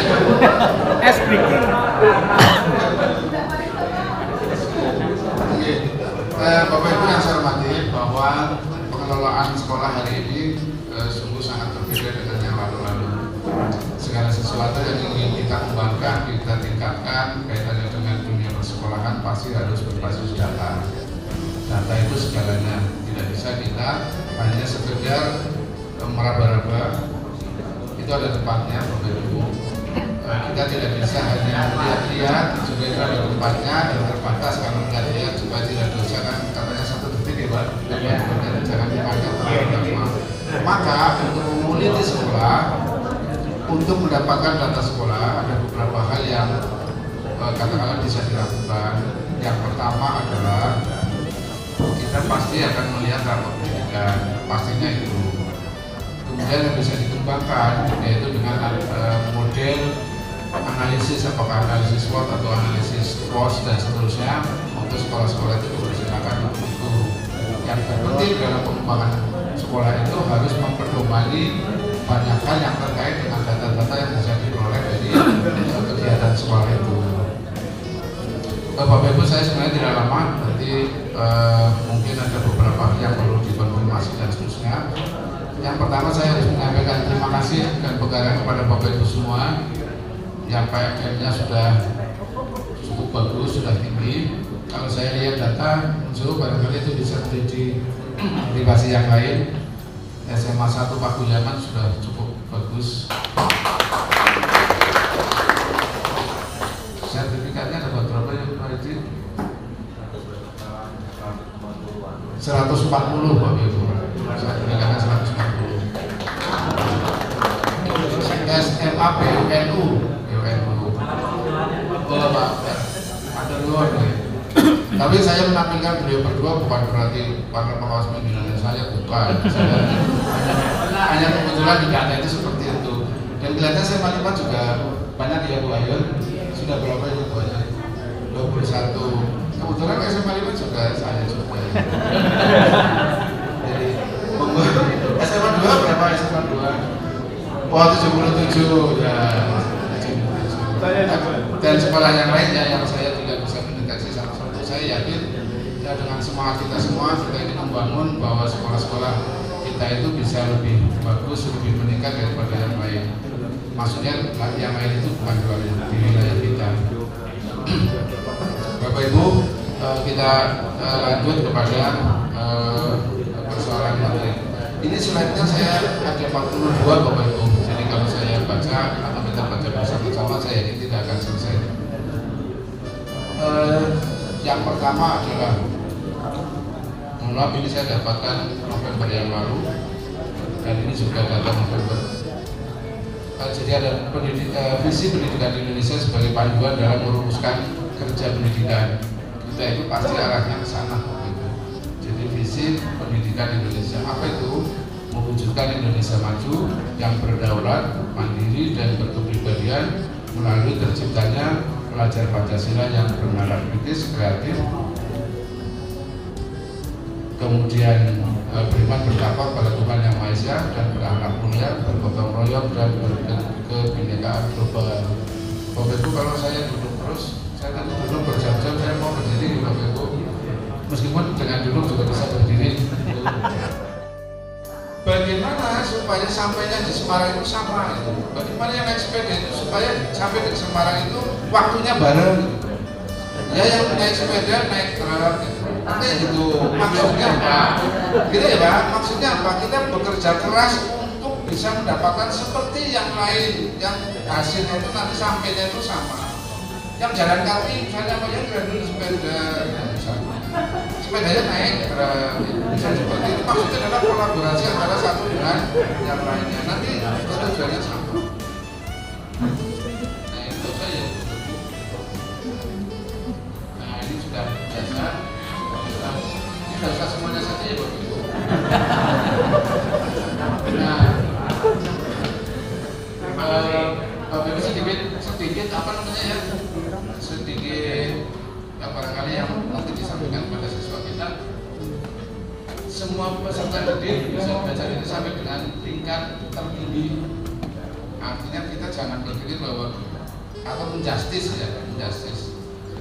Bapak Ibu yang saya hormati, bahwa pengelolaan sekolah hari ini sungguh sangat berbeda dengan yang lalu-lalu. Segala sesuatu yang ingin kita kembangkan, kita tingkatkan kaitannya dengan dunia persekolahan pasti harus berbasis data. Data itu segalanya, tidak bisa kita hanya sekedar meraba-raba. Itu ada tempatnya, Bapak Ibu. Kita tidak bisa hanya lihat-lihat, juga itu ada tempatnya dan terbatas. Kalau melihat-lihat supaya tidak dosa, kan katanya 1 detik ya Pak, jangan dipakai terlalu. Maka untuk memuliti sekolah, untuk mendapatkan data sekolah ada beberapa hal yang katakanlah bisa dilakukan. Yang pertama adalah kita pasti akan melihat rapor pendidikan, pastinya itu. Kemudian yang bisa dikembangkan yaitu dengan model analisis, apakah analisis SWOT atau analisis cost dan seterusnya untuk sekolah-sekolah itu dipersilakan untuk itu. Yang terpenting dalam pengembangan sekolah itu harus memperdomani banyak hal yang terkait dengan data-data yang bisa diperoleh dari kegiatan sekolah itu. Bapak Ibu, saya sebenarnya tidak lama, nanti mungkin ada beberapa hal yang perlu dikonfirmasi dan seterusnya. Yang pertama saya harus menyampaikan terima kasih dan penghargaan kepada Bapak Ibu semua yang PMM-nya sudah cukup bagus, sudah tinggi. Kalau saya lihat data, barangkali itu bisa menjadi motivasi yang lain. SMA 1 Pakuyaman sudah cukup bagus. Sertifikatnya dapat berapa ya Pak Edi? 140 Bapak Ibu. Sertifikatnya 140. SMA BUNU. Ada luar nih. Tapi saya menampilkan beliau berdua bukan berarti para pengawas pimpinan saya, bukan. Saya hanya kebetulan di data itu seperti itu. Dan kelihatan saya Malipan juga banyak ya Bu Ayun. Sudah berapa ini Bu Ayun? 21. Kebetulan saya Malipan juga saya juga. Jadi SMA 2 berapa SMA 2? Oh 77 ya. Dan sekolah yang lainnya yang saya tidak bisa mendeteksi satu-satu. Saya yakin ya, dengan semangat kita semua kita ingin membangun bahwa sekolah-sekolah kita itu bisa lebih bagus, lebih meningkat daripada yang lain. Maksudnya yang lain itu bukan di wilayah kita. Bapak Ibu, kita lanjut kepada persoalan materi. Ini slide-nya saya ada 42 Bapak Ibu. Jadi kalau saya baca atau kita baca bersama-sama, saya ini tidak akan selesai. Yang pertama adalah, mohon maaf ini saya dapatkan November yang lalu, dan ini juga data November. Jadi ada visi pendidikan di Indonesia sebagai panduan dalam merumuskan kerja pendidikan. Kita itu pasti arahnya ke sana. Jadi visi pendidikan Indonesia apa itu? Mewujudkan Indonesia maju yang berdaulat, mandiri dan berkepribadian melalui terciptanya pelajar Pancasila yang bernalar kritis, kreatif, kemudian beriman bertakwa pada Tuhan Yang Maha Esa dan berakhlak mulia, bergotong royong dan berkebinekaan global. Bapak Ibu, kalau saya duduk terus, saya tadi duduk berjam-jam, saya mau berdiri Bapak Ibu. Meskipun dengan duduk juga bisa berdiri. Bagaimana supaya sampainya di Semarang itu sama itu? Bagaimana yang naik sepeda itu supaya sampai ke Semarang itu waktunya bareng gitu. Ya yang naik sepeda naik truk gitu. Artinya gitu. Maksudnya apa? Gitu ya Pak. Maksudnya apa? Kita bekerja keras untuk bisa mendapatkan seperti yang lain, yang hasilnya itu nanti sampainya itu sama. Yang jalan kaki misalnya apa yang dulu sepeda sama. Sepedanya naik bisa seperti itu. Maksudnya adalah kolaborasi antara satu dengan yang lainnya. Nanti tujuannya sama. Nah itu saya. Nah ini sudah biasa. Ini sudah usah semuanya saja ya Bapak Ibu. Nah semua peserta didik bisa belajar ini sampai dengan tingkat tertinggi. Artinya kita jangan berpikir bahwa atau menjustis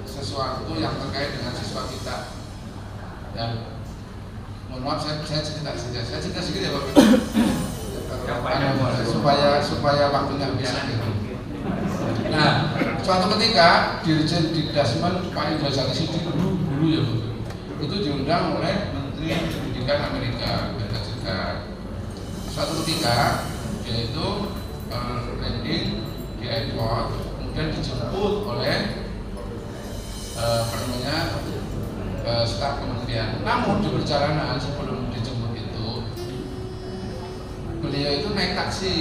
sesuatu yang terkait dengan siswa kita. Dan mohon maaf saya cerita sedikit ya Bapak supaya waktunya bisa gitu. Nah, suatu ketika Dirjen Dikdasmen Pak Indra Jati dulu ya Bapak, itu diundang oleh Menteri Pendidikan Amerika Serikat. Suatu ketika yaitu landing di airport, kemudian dijemput oleh staf kementerian. Namun di perjalanan sebelum dijemput itu, beliau itu naik taksi.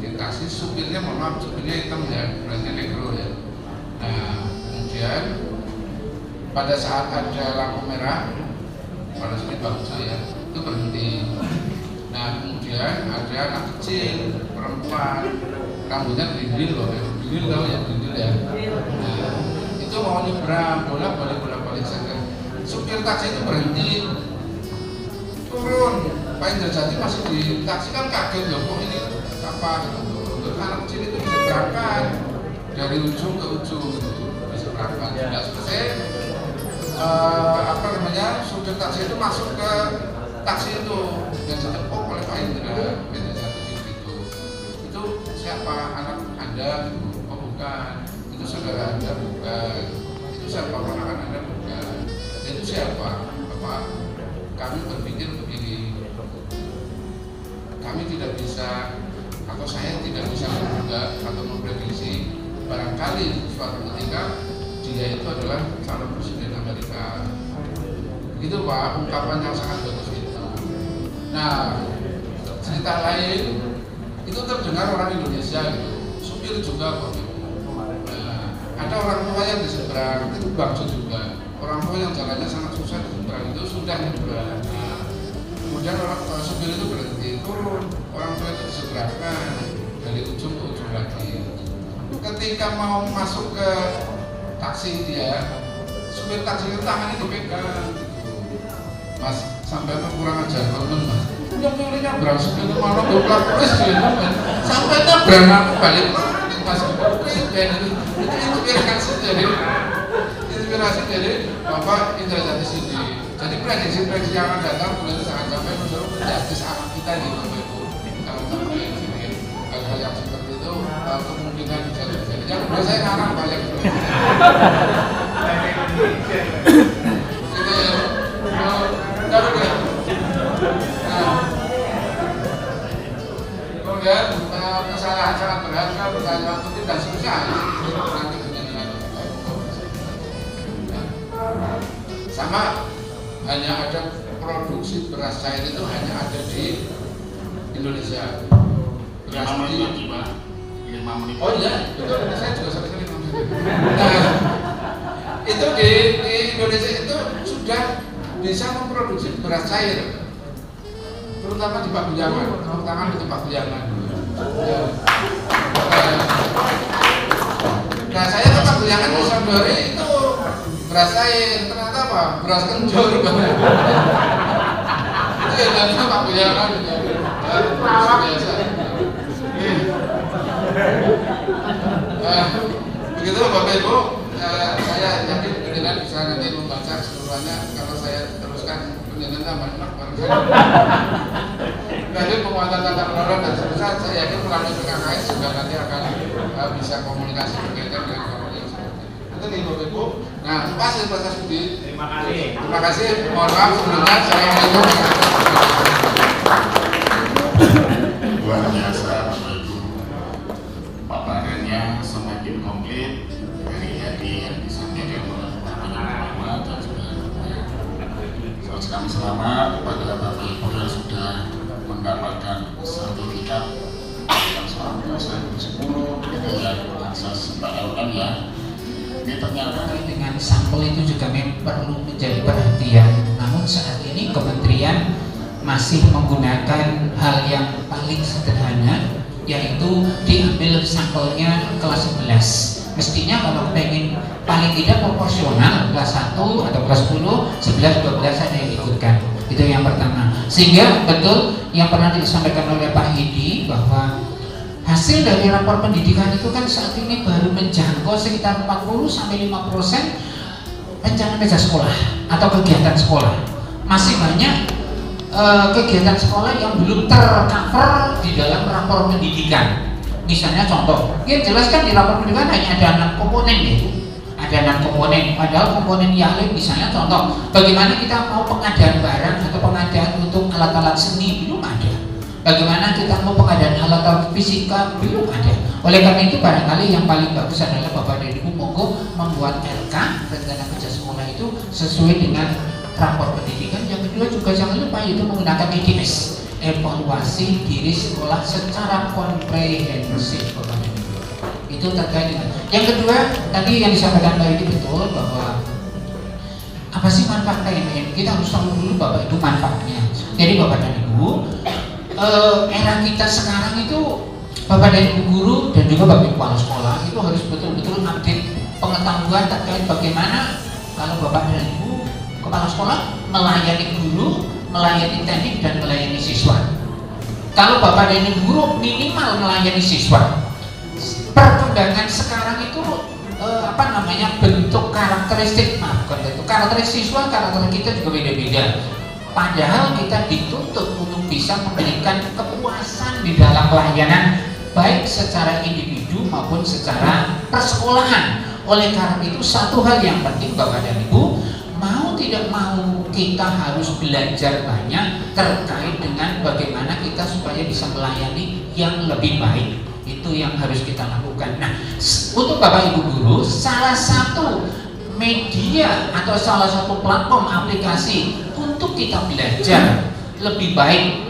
Di taksi supirnya, mohon maaf, supirnya hitam ya, berarti negro ya. Nah, kemudian pada saat ada lampu merah, pada speed bagus ya, itu berhenti. Nah, kemudian ada anak kecil, perempuan, rambutnya berindil loh, berindil tahu ya, berindil ya. Nah, itu mau nyebrang, bolak-balik saja. Supir taksi itu berhenti, turun. Pak Indra Jati masih di taksi kan kaget loh, kok ini apa? Untuk anak kecil itu bisa berangkat dari ujung ke ujung, bisa berangkat. Tidak selesai, supir taksi itu masuk ke taksi itu dan ditepuk oleh Pak Indra Jati itu siapa anak Anda? Oh bukan, itu saudara Anda bukan, itu siapa ponakan Anda bukan, itu siapa? Bapak, kami berpikir begini, kami tidak bisa atau saya tidak bisa menduga atau memprediksi barangkali suatu ketika dia itu adalah calon presiden Amerika. Begitu Pak, ungkapan yang sangat bagus itu. Nah, cerita lain itu terdengar orang Indonesia gitu, supir juga kok. Nah, ada orang tua yang di seberang, itu bangsa juga. Orang tua yang jalannya sangat susah di seberang itu sudah nyebrang. Nah, kemudian supir itu berhenti, turun. Orang tua itu diseberangkan dari ujung ke ujung lagi. Ketika mau masuk ke taksi dia, supir taksi itu tangannya dipegang. Mas, sampai kurang ajar temen Mas. Yang pilihnya berang supir itu malah dobrak terus dia. Sampai nyebrang aku balik lagi Mas. Itu inspirasi dari Bapak Indra Jati sini. Jadi prediksi yang akan datang beliau sangat sampai menurut justice anak kita nih Bapak Ibu. Kalau sampai sini hal-hal yang seperti itu kemungkinan bisa terjadi. Yang kedua saya ngarang banyak. Gitu ya. Kemudian kesalahan sangat berat kalau pertanyaan itu tidak susah nanti menjadi sama hanya ada produksi beras cair itu hanya ada di Indonesia. Beras di 5 menit. Oh iya, betul. Saya juga sering ngomong. Nah, itu di Indonesia itu sudah bisa memproduksi beras cair, terutama di Pakuyangan, terutama di Pakuyangan. Nah, saya ke Pakuyangan di Sondori itu beras cair, ternyata apa? Beras kencur banget. Itu yang namanya Pakuyangan. Biasa. Begitu Bapak Ibu, saya yakin pendengar bisa nanti membaca keseluruhannya. Kalau saya teruskan pendengar tambah enak nanti penguatan tata kelola dan seterusnya, saya yakin melalui PKKS juga nanti akan bisa komunikasi berkaitan dengan komunikasi seperti itu nih Bapak Ibu. Nah, terima kasih Pak Sudi. Terima kasih. Mohon maaf sebelumnya. Assalamualaikum. Luar biasa Bapak Ibu, paparannya semakin komplit dari yang disampaikan oleh Bapak Muhammad dan juga kami selamat kepada Bapak Ibu yang sudah mendapatkan sertifikat yang 2010 itu yang akses PLN ya. Ini ternyata dengan sampel itu juga perlu menjadi perhatian. Namun saat ini kementerian masih menggunakan hal yang paling sederhana, yaitu diambil sampelnya kelas 11. Mestinya kalau pengen paling tidak proporsional kelas 1 atau kelas 10, 11, 12 saja yang diikutkan. Itu yang pertama. Sehingga betul yang pernah disampaikan oleh Pak Hidi bahwa hasil dari rapor pendidikan itu kan saat ini baru menjangkau sekitar 40-50% rencana kerja sekolah atau kegiatan sekolah. Masih banyak kegiatan sekolah yang belum tercover di dalam rapor pendidikan. Misalnya contoh, ya jelaskan di rapor pendidikan hanya ada 6 komponen gitu. Ada 6 komponen, padahal komponen yang lain misalnya contoh, bagaimana kita mau pengadaan barang atau pengadaan untuk alat-alat seni belum ada. Bagaimana kita mau pengadaan alat-alat fisika belum ada. Oleh karena itu barangkali yang paling bagus adalah Bapak dan Ibu monggo membuat RK rencana kerja sekolah itu sesuai dengan rapor pendidikan. Yang kedua juga jangan lupa yaitu menggunakan EDS, evaluasi diri sekolah secara komprehensif. Itu terkait dengan yang kedua tadi yang disampaikan Pak ini betul bahwa apa sih manfaat PMM? Kita harus tahu dulu Bapak itu manfaatnya. Jadi Bapak dan Ibu, era kita sekarang itu Bapak dan Ibu guru dan juga Bapak Ibu kepala sekolah itu harus betul-betul update pengetahuan terkait bagaimana kalau Bapak dan Ibu kepala sekolah melayani guru, melayani teknik dan melayani siswa. Kalau Bapak dan Ibu guru minimal melayani siswa. Perkembangan sekarang itu bentuk karakteristik, karakteristik siswa, karakteristik kita juga beda-beda. Padahal kita dituntut untuk bisa memberikan kepuasan di dalam pelayanan baik secara individu maupun secara persekolahan. Oleh karena itu satu hal yang penting Bapak dan Ibu, mau tidak mau kita harus belajar banyak terkait dengan bagaimana kita supaya bisa melayani yang lebih baik. Itu yang harus kita lakukan. Nah, untuk Bapak Ibu guru, salah satu media atau salah satu platform aplikasi untuk kita belajar lebih baik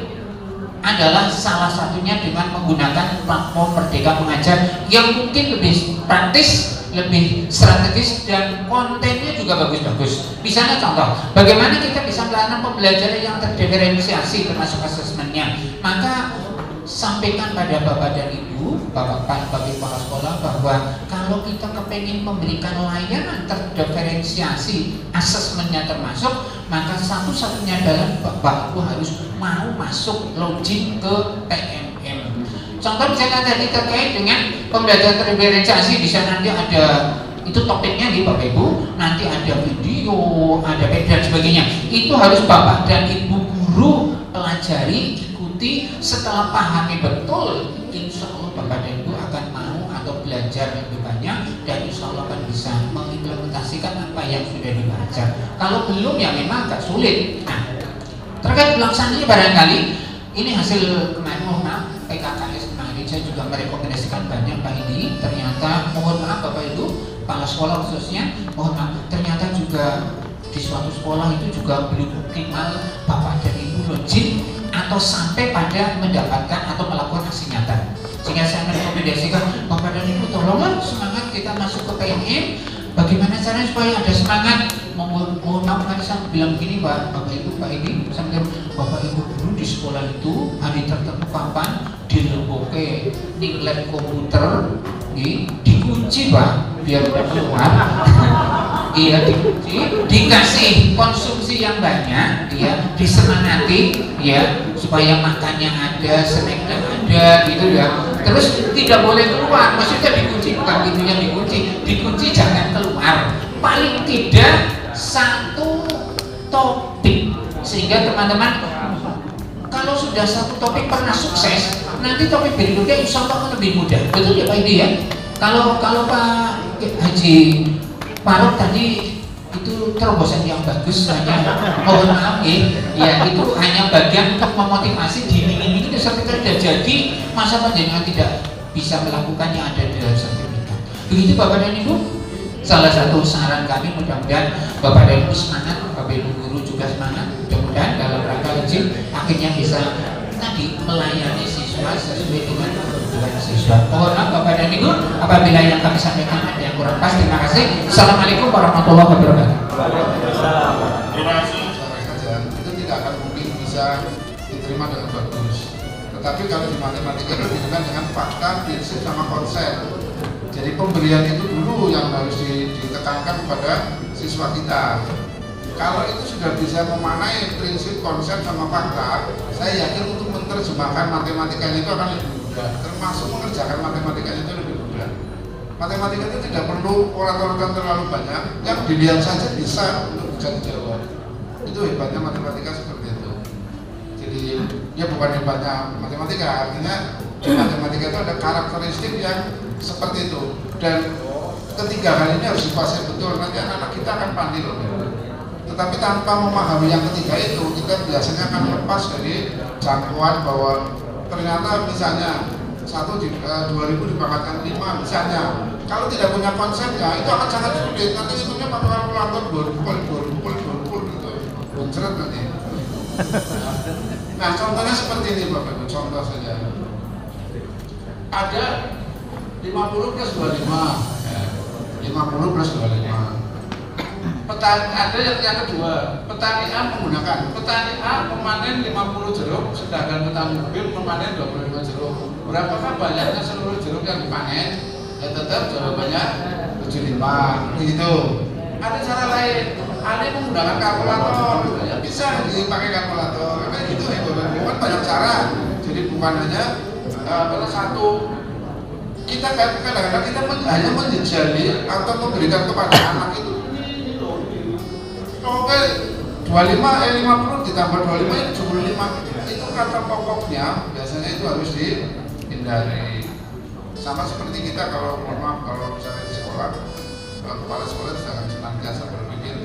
adalah salah satunya dengan menggunakan platform Merdeka Mengajar yang mungkin lebih praktis, lebih strategis dan kontennya juga bagus-bagus. Misalnya contoh, bagaimana kita bisa melakukan pembelajaran yang terdiferensiasi termasuk asesmennya. Maka sampaikan pada Bapak dan Ibu, Bapak bagi kepala sekolah bahwa kalau kita kepengen memberikan layanan terdiferensiasi asesmennya termasuk, maka satu-satunya adalah Bapak Ibu harus mau masuk login ke PMM. Contoh misalnya tadi terkait dengan pembelajaran terdiferensiasi, di sana nanti ada itu topiknya di Bapak Ibu, nanti ada video, ada dan sebagainya. Itu harus Bapak dan Ibu guru pelajari. Setelah pahami betul, insya Allah Bapak dan Ibu akan mau atau belajar lebih banyak dan insya Allah akan bisa mengimplementasikan apa yang sudah dibaca. Kalau belum ya memang agak sulit. Nah, terkait pelaksanaannya barangkali ini hasil kemarin, mohon maaf PKKS kemarin saya juga merekomendasikan banyak Pak ini. Ternyata mohon maaf Bapak Ibu kepala sekolah khususnya, mohon maaf ternyata juga di suatu sekolah itu juga belum optimal Bapak dan Ibu login atau sampai pada mendapatkan atau melakukan aksi nyata. Sehingga saya merekomendasikan Bapak dan Ibu tolonglah semangat kita masuk ke PMM. Bagaimana caranya supaya ada semangat? Mohon maaf tadi saya bilang begini Bapak Ibu, Pak ini saya bilang Bapak Ibu dulu di sekolah itu hari tertentu kapan dileboke nilai komputer dikunci Pak biar tidak keluar. Iya, dikasih konsumsi yang banyak, ya, disemangati, ya, supaya makannya ada, snacknya ada, gitu ya. Terus tidak boleh keluar, maksudnya dikunci, bukan pintunya dikunci jangan keluar. Paling tidak satu topik, sehingga teman-teman kalau sudah satu topik pernah sukses, nanti topik berikutnya insya Allah lebih mudah. Betul ya Pak Idi ya? Kalau Pak Haji Parut tadi itu terobosan yang bagus, hanya mohon maaf ya itu hanya bagian untuk memotivasi dinding-dinding itu sertifikat sudah jadi, masa panjenengan tidak bisa melakukannya ada di dalam sertifikat. Begitu Bapak dan Ibu, salah satu saran kami mudah-mudahan Bapak dan Ibu semangat, Bapak Ibu guru juga semangat, mudah-mudahan dalam rangka uji akhirnya bisa tadi melayani siswa sesuai dengan kebutuhan siswa. Mohon maaf Bapak dan Ibu apabila yang kami sampaikan ada yang kurang pas. Terima kasih. Assalamualaikum warahmatullahi wabarakatuh. Terima kasih. Itu tidak akan mungkin bisa diterima dengan bagus. Tetapi kalau di matematika itu dihubungkan dengan fakta, prinsip, sama konsep. Jadi pemberian itu dulu yang harus ditekankan kepada siswa kita. Kalau itu sudah bisa memaknai prinsip, konsep sama fakta, saya yakin untuk menerjemahkan matematikanya itu akan lebih mudah, termasuk mengerjakan matematikanya itu lebih mudah. Matematika itu tidak perlu urat-uratan terlalu banyak, yang dilihat saja bisa untuk bisa dijawab. Itu hebatnya matematika seperti itu. Jadi ya bukan hebatnya matematika, artinya di matematika itu ada karakteristik yang seperti itu. Dan ketiga hal ini harus dikuasai betul, nanti anak-anak kita akan pandai loh. Tetapi tanpa memahami yang ketiga itu, kita biasanya akan lepas dari jangkauan bahwa ternyata misalnya 2000 dipangkatkan 5 misalnya. Kalau tidak punya konsepnya, itu akan sangat sulit. Nanti hitungnya pakai kalkulator berpukul gitu, boncret nanti. Nah, contohnya seperti ini Bapak Ibu, contoh saja. Ada 50 plus 25, 50 plus 25. Petani, ada yang kedua, petani A menggunakan, petani A memanen 50 jeruk, sedangkan petani B memanen 25 jeruk. Berapakah banyaknya seluruh jeruk yang dipanen? Ya tetap jawabannya 75, begitu. Ada cara lain, ada yang menggunakan kalkulator, ya bisa dipakai kalkulator, kayak gitu ya bukan banyak cara. Jadi bukan hanya pada satu. Kita kadang-kadang kita hanya menjejali atau memberikan kepada anak itu. Oke, 50 ditambah 25 itu 75. Itu kata pokoknya biasanya itu harus dihindari. Sama seperti kita kalau misalnya di sekolah, kepala sekolah sedang senantiasa berpikir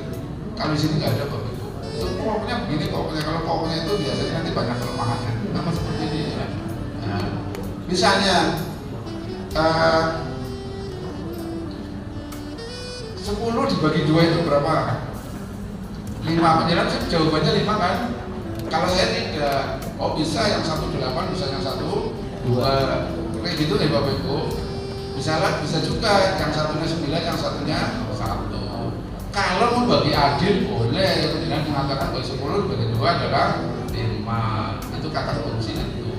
kalau di sini nggak ada Bapak Ibu. Itu pokoknya begini, pokoknya kalau pokoknya itu biasanya nanti banyak kelemahannya. Sama seperti ini. Nah, misalnya 10 dibagi 2 itu berapa? 5, penjelasan jawabannya 5 kan? Kalau saya tidak, oh bisa yang 18, bisa yang 1, 2, kayak gitu ya Bapak Ibu. Bisa juga yang satunya 9, yang satunya 1. Kalau membagi adil boleh, kemudian mengatakan bahwa 10 dibagi 2 adalah 5. Itu kata kuncinya itu.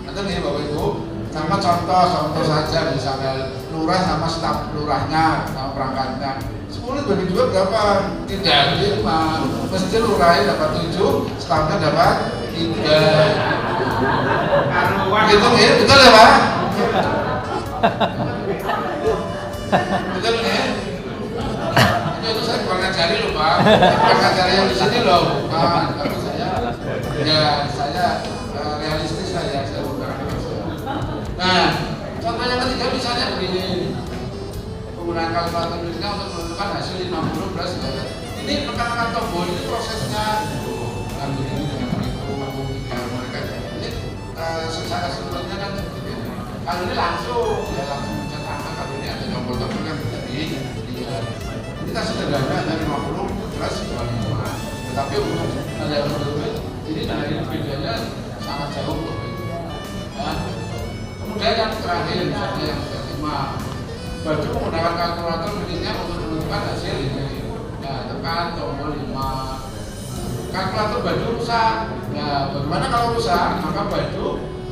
Nanti nih Bapak Ibu, sama contoh saja misalnya lurah sama staf lurahnya sama perangkatnya. 10 dibagi 2 berapa? Tidak 5. Mesti lurahnya dapat 7, stafnya dapat 3. Gitu ya, betul ya Pak? Betul ya? Itu saya bukan ngajari loh Pak, bukan ngajari yang di sini loh Pak. Tapi saya realistis saya bukan. Nah, contoh yang ketiga misalnya begini. Penggunaan kalkulator ini untuk menentukan hasil 50 plus. Ini rekan-rekan tombol ini prosesnya dengan begini dengan begitu. Kalau mereka ini secara sebelumnya kan seperti ini. Kalau ini langsung mencet angka. Kalau ini ada tombol-tombol yang bisa dilihat. Kita sederhana hanya 50 plus 25. Tetapi untuk ada yang berbeda, ini dari bedanya sangat jauh loh. Kemudian yang terakhir misalnya yang kelima, baju menggunakan kalkulator pentingnya untuk menentukan hasil ini. Nah, tekan tombol 5. Kalkulator baju rusak. Nah, bagaimana kalau rusak? Maka baju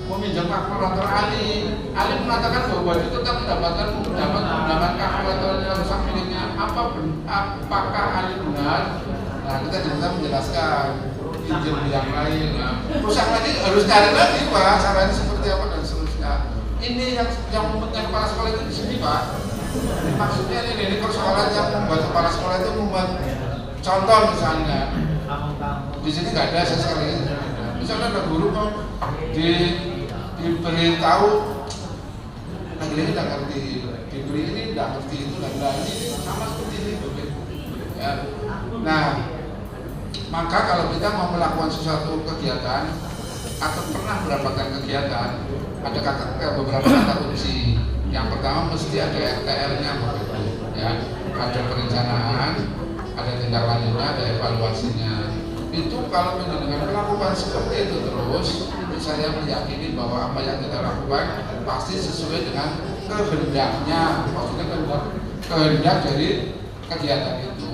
meminjam kalkulator Ali. Ali mengatakan bahwa baju tetap dapat menggunakan kalkulator yang rusak miliknya. Apakah Ali benar? Nah, kita bisa menjelaskan pinjam yang lain. Nah, rusak lagi harus cari lagi Pak, caranya seperti apa dan seterusnya. Ini yang membuat kepala sekolah itu di sini Pak. Maksudnya ini persoalan yang membuat kepala sekolah itu membuat contoh misalnya. Di sini nggak ada saya sekali. Misalnya ada guru kok diberitahu lagi ini tidak ngerti, diberi ini tidak ngerti itu dan ini sama seperti ini. Ya. Nah, maka kalau kita mau melakukan sesuatu kegiatan atau pernah mendapatkan kegiatan, ada beberapa kata kunci. Yang pertama mesti ada RTL-nya, ya, ada perencanaan, ada tindak lanjutnya, ada evaluasinya. Itu kalau dengan melakukan seperti itu terus, saya meyakini bahwa apa yang kita lakukan pasti sesuai dengan kehendaknya, maksudnya kehendak dari kegiatan itu.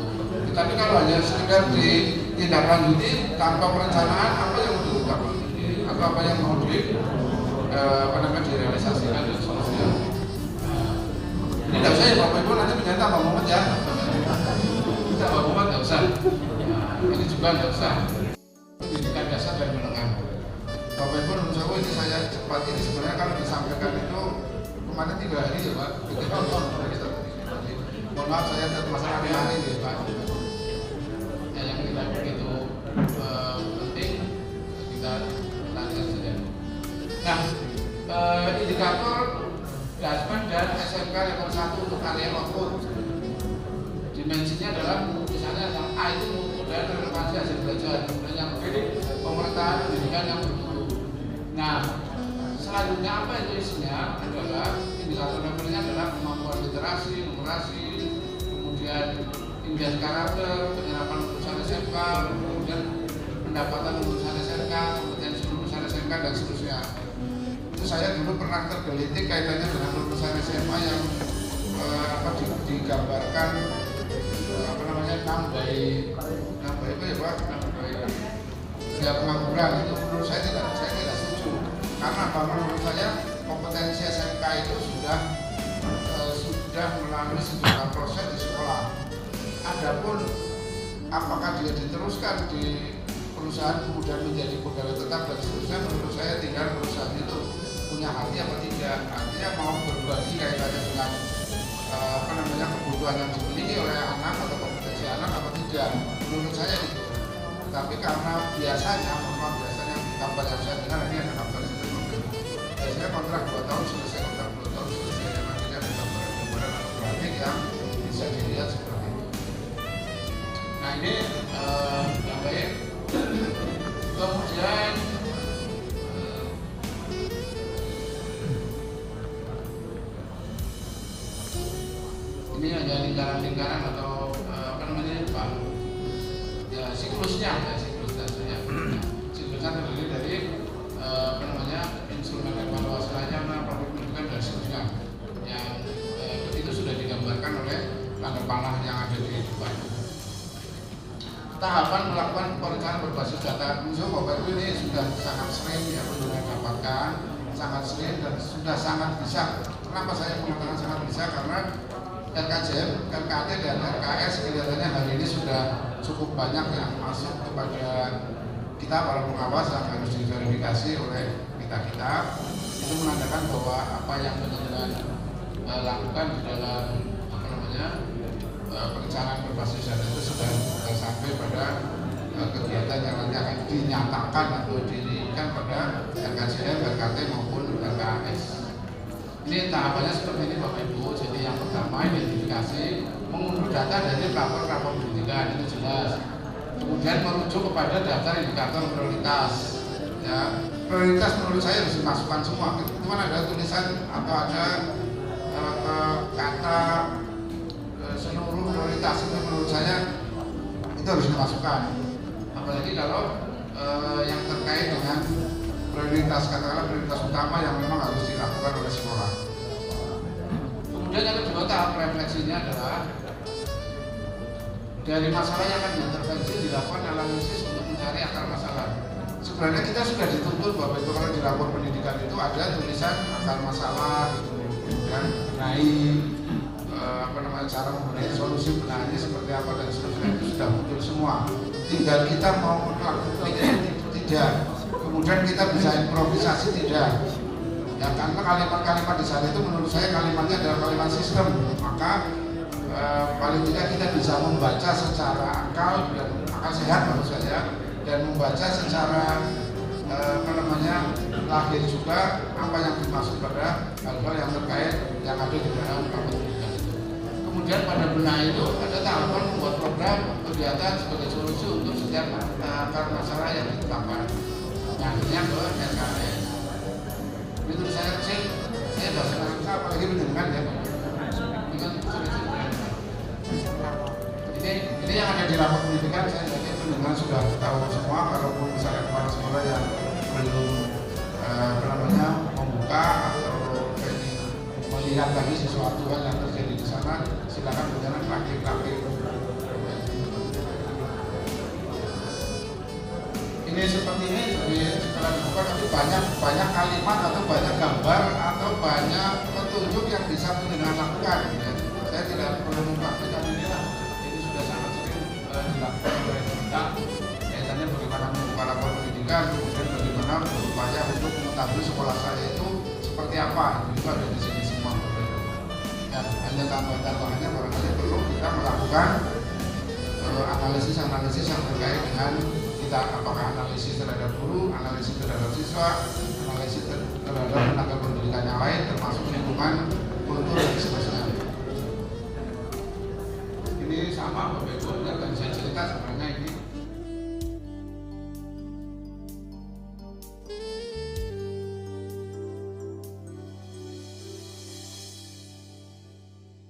Tapi kalau hanya sekedar ditindaklanjuti tanpa perencanaan, apa yang mau ditindaklanjuti atau apa yang mau direalisasikan dan seterusnya. Ini tidak usah ya Bapak Ibu nanti menyatakan Pak Muhammad ya. Kita Pak Muhammad tidak usah. nggak usah. Pendidikan dasar dan menengah. Bapak Ibu menurut saya ini saya cepat ini sebenarnya kalau disampaikan itu kemarin 3 hari ya Pak. Mohon maaf saya tetap masalah hari ini Pak. Ya, yang tidak begitu penting kita lanjutkan saja. Nah, indikator Dasman dan SMK level 1 untuk area output dimensinya adalah misalnya yang A itu mutu dan relevansi hasil belajar, kemudian yang B pemerintahan pendidikan yang bermutu. Nah, selanjutnya apa itu isinya adalah indikator levelnya adalah kemampuan literasi, numerasi, kemudian indeks karakter, penyerapan lulusan SMK, kemudian pendapatan lulusan SMK, kompetensi lulusan SMK dan seterusnya. Itu saya dulu pernah tergelitik kaitannya dengan lulusan SMA yang digambarkan nambah apa ya Pak, nambah pengangguran. Itu menurut saya tidak setuju karena menurut saya kompetensi SMK itu sudah melalui sejumlah proses di sekolah. Adapun apakah dia diteruskan di perusahaan kemudian menjadi pegawai tetap dan seterusnya, menurut saya tinggal perusahaan itu punya hati apa tidak, artinya mau berbagi kaitannya dengan kebutuhan yang dimiliki oleh anak atau kompetensi anak apa tidak, menurut saya itu. Tapi karena biasanya kabar yang saya dengar ini ada kabar biasanya kontrak 2 tahun selesai, kontrak 2 tahun selesai, dan akhirnya ada gambaran atau grafik yang bisa dilihat seperti itu. Nah ini yang baik. Kemudian ini hanya lingkaran-lingkaran atau Pak, ya siklusnya siklusnya terdiri dari instrumen evaluasi layanan, produk pendidikan dan seterusnya yang itu sudah digambarkan oleh tanda panah yang ada di depan. Tahapan melakukan perencanaan berbasis data. Menurut Bapak Ibu ini sudah sangat sering ya penjualan dapatkan, sangat sering dan sudah sangat bisa. Kenapa saya mengatakan sangat bisa? Karena RKJM, RKT dan RKS kelihatannya hari ini sudah cukup banyak yang masuk kepada kita para pengawas yang harus diverifikasi oleh kita. Itu menandakan bahwa apa yang penyelenggara lakukan di dalam perencanaan berbasis data itu sudah sampai pada kegiatan yang nanti akan dinyatakan atau dirikan pada RKJM, RKT maupun RKS. Ini tahapannya seperti ini Bapak Ibu. Jadi yang pertama identifikasi, mengunduh data dari rapor-rapor pendidikan itu jelas. Kemudian merujuk kepada daftar indikator prioritas. Ya, prioritas menurut saya harus dimasukkan semua. Itu kan ada tulisan atau ada kata seluruh prioritas itu menurut saya itu harus dimasukkan. Apalagi kalau yang terkait dengan prioritas, katakanlah prioritas utama yang memang harus dilakukan oleh sekolah. Kemudian yang kedua tahap refleksinya adalah dari masalah yang akan diintervensi dilakukan analisis untuk mencari akar masalah. Sebenarnya kita sudah dituntut Bapak Ibu kalau di rapor pendidikan itu ada tulisan akar masalah gitu, dan cara membenahi solusi benahannya seperti apa dan seterusnya itu sudah muncul semua. Tinggal kita mau melakukan itu tidak. Kemudian kita bisa improvisasi tidak. Ya karena kalimat-kalimat di sana itu menurut saya kalimatnya adalah kalimat sistem. Maka paling tidak kita bisa membaca secara akal dan akal sehat menurut saya, dan membaca secara lahir juga apa yang dimaksud pada hal-hal yang terkait yang ada di dalam pendidikan itu. Kemudian pada benar itu ada tahapan membuat program kegiatan sebagai solusi untuk setiap akar masalah yang ditetapkan. Akhirnya ke RKS. Ini tulisannya kecil, saya bahasa Indonesia apalagi mendengar ya. Ini yang ada di rapor pendidikan, saya yakin pendengar sudah tahu semua. Kalaupun misalnya kepala sekolah yang belum membuka atau melihat lagi sesuatu yang terjadi di sana, silakan berjalan kaki-kaki. Ini seperti ini, jadi setelah dibuka nanti banyak kalimat atau banyak gambar atau banyak petunjuk yang bisa pendengar lakukan. Ya. Saya tidak perlu mempraktikkan ini lah. Ini sudah sangat sering dilakukan oleh kita. akuntabel sekolah saya itu seperti apa, itu ada di sini semua. Ya, hanya tambahan-tambahannya barangkali perlu kita melakukan analisis yang terkait dengan kita, apakah analisis terhadap guru, analisis terhadap siswa, analisis terhadap tenaga pendidikan yang lain, termasuk lingkungan, kultur dan seterusnya. Ini sama Bapak Ibu, akan saya cerita sebenarnya ini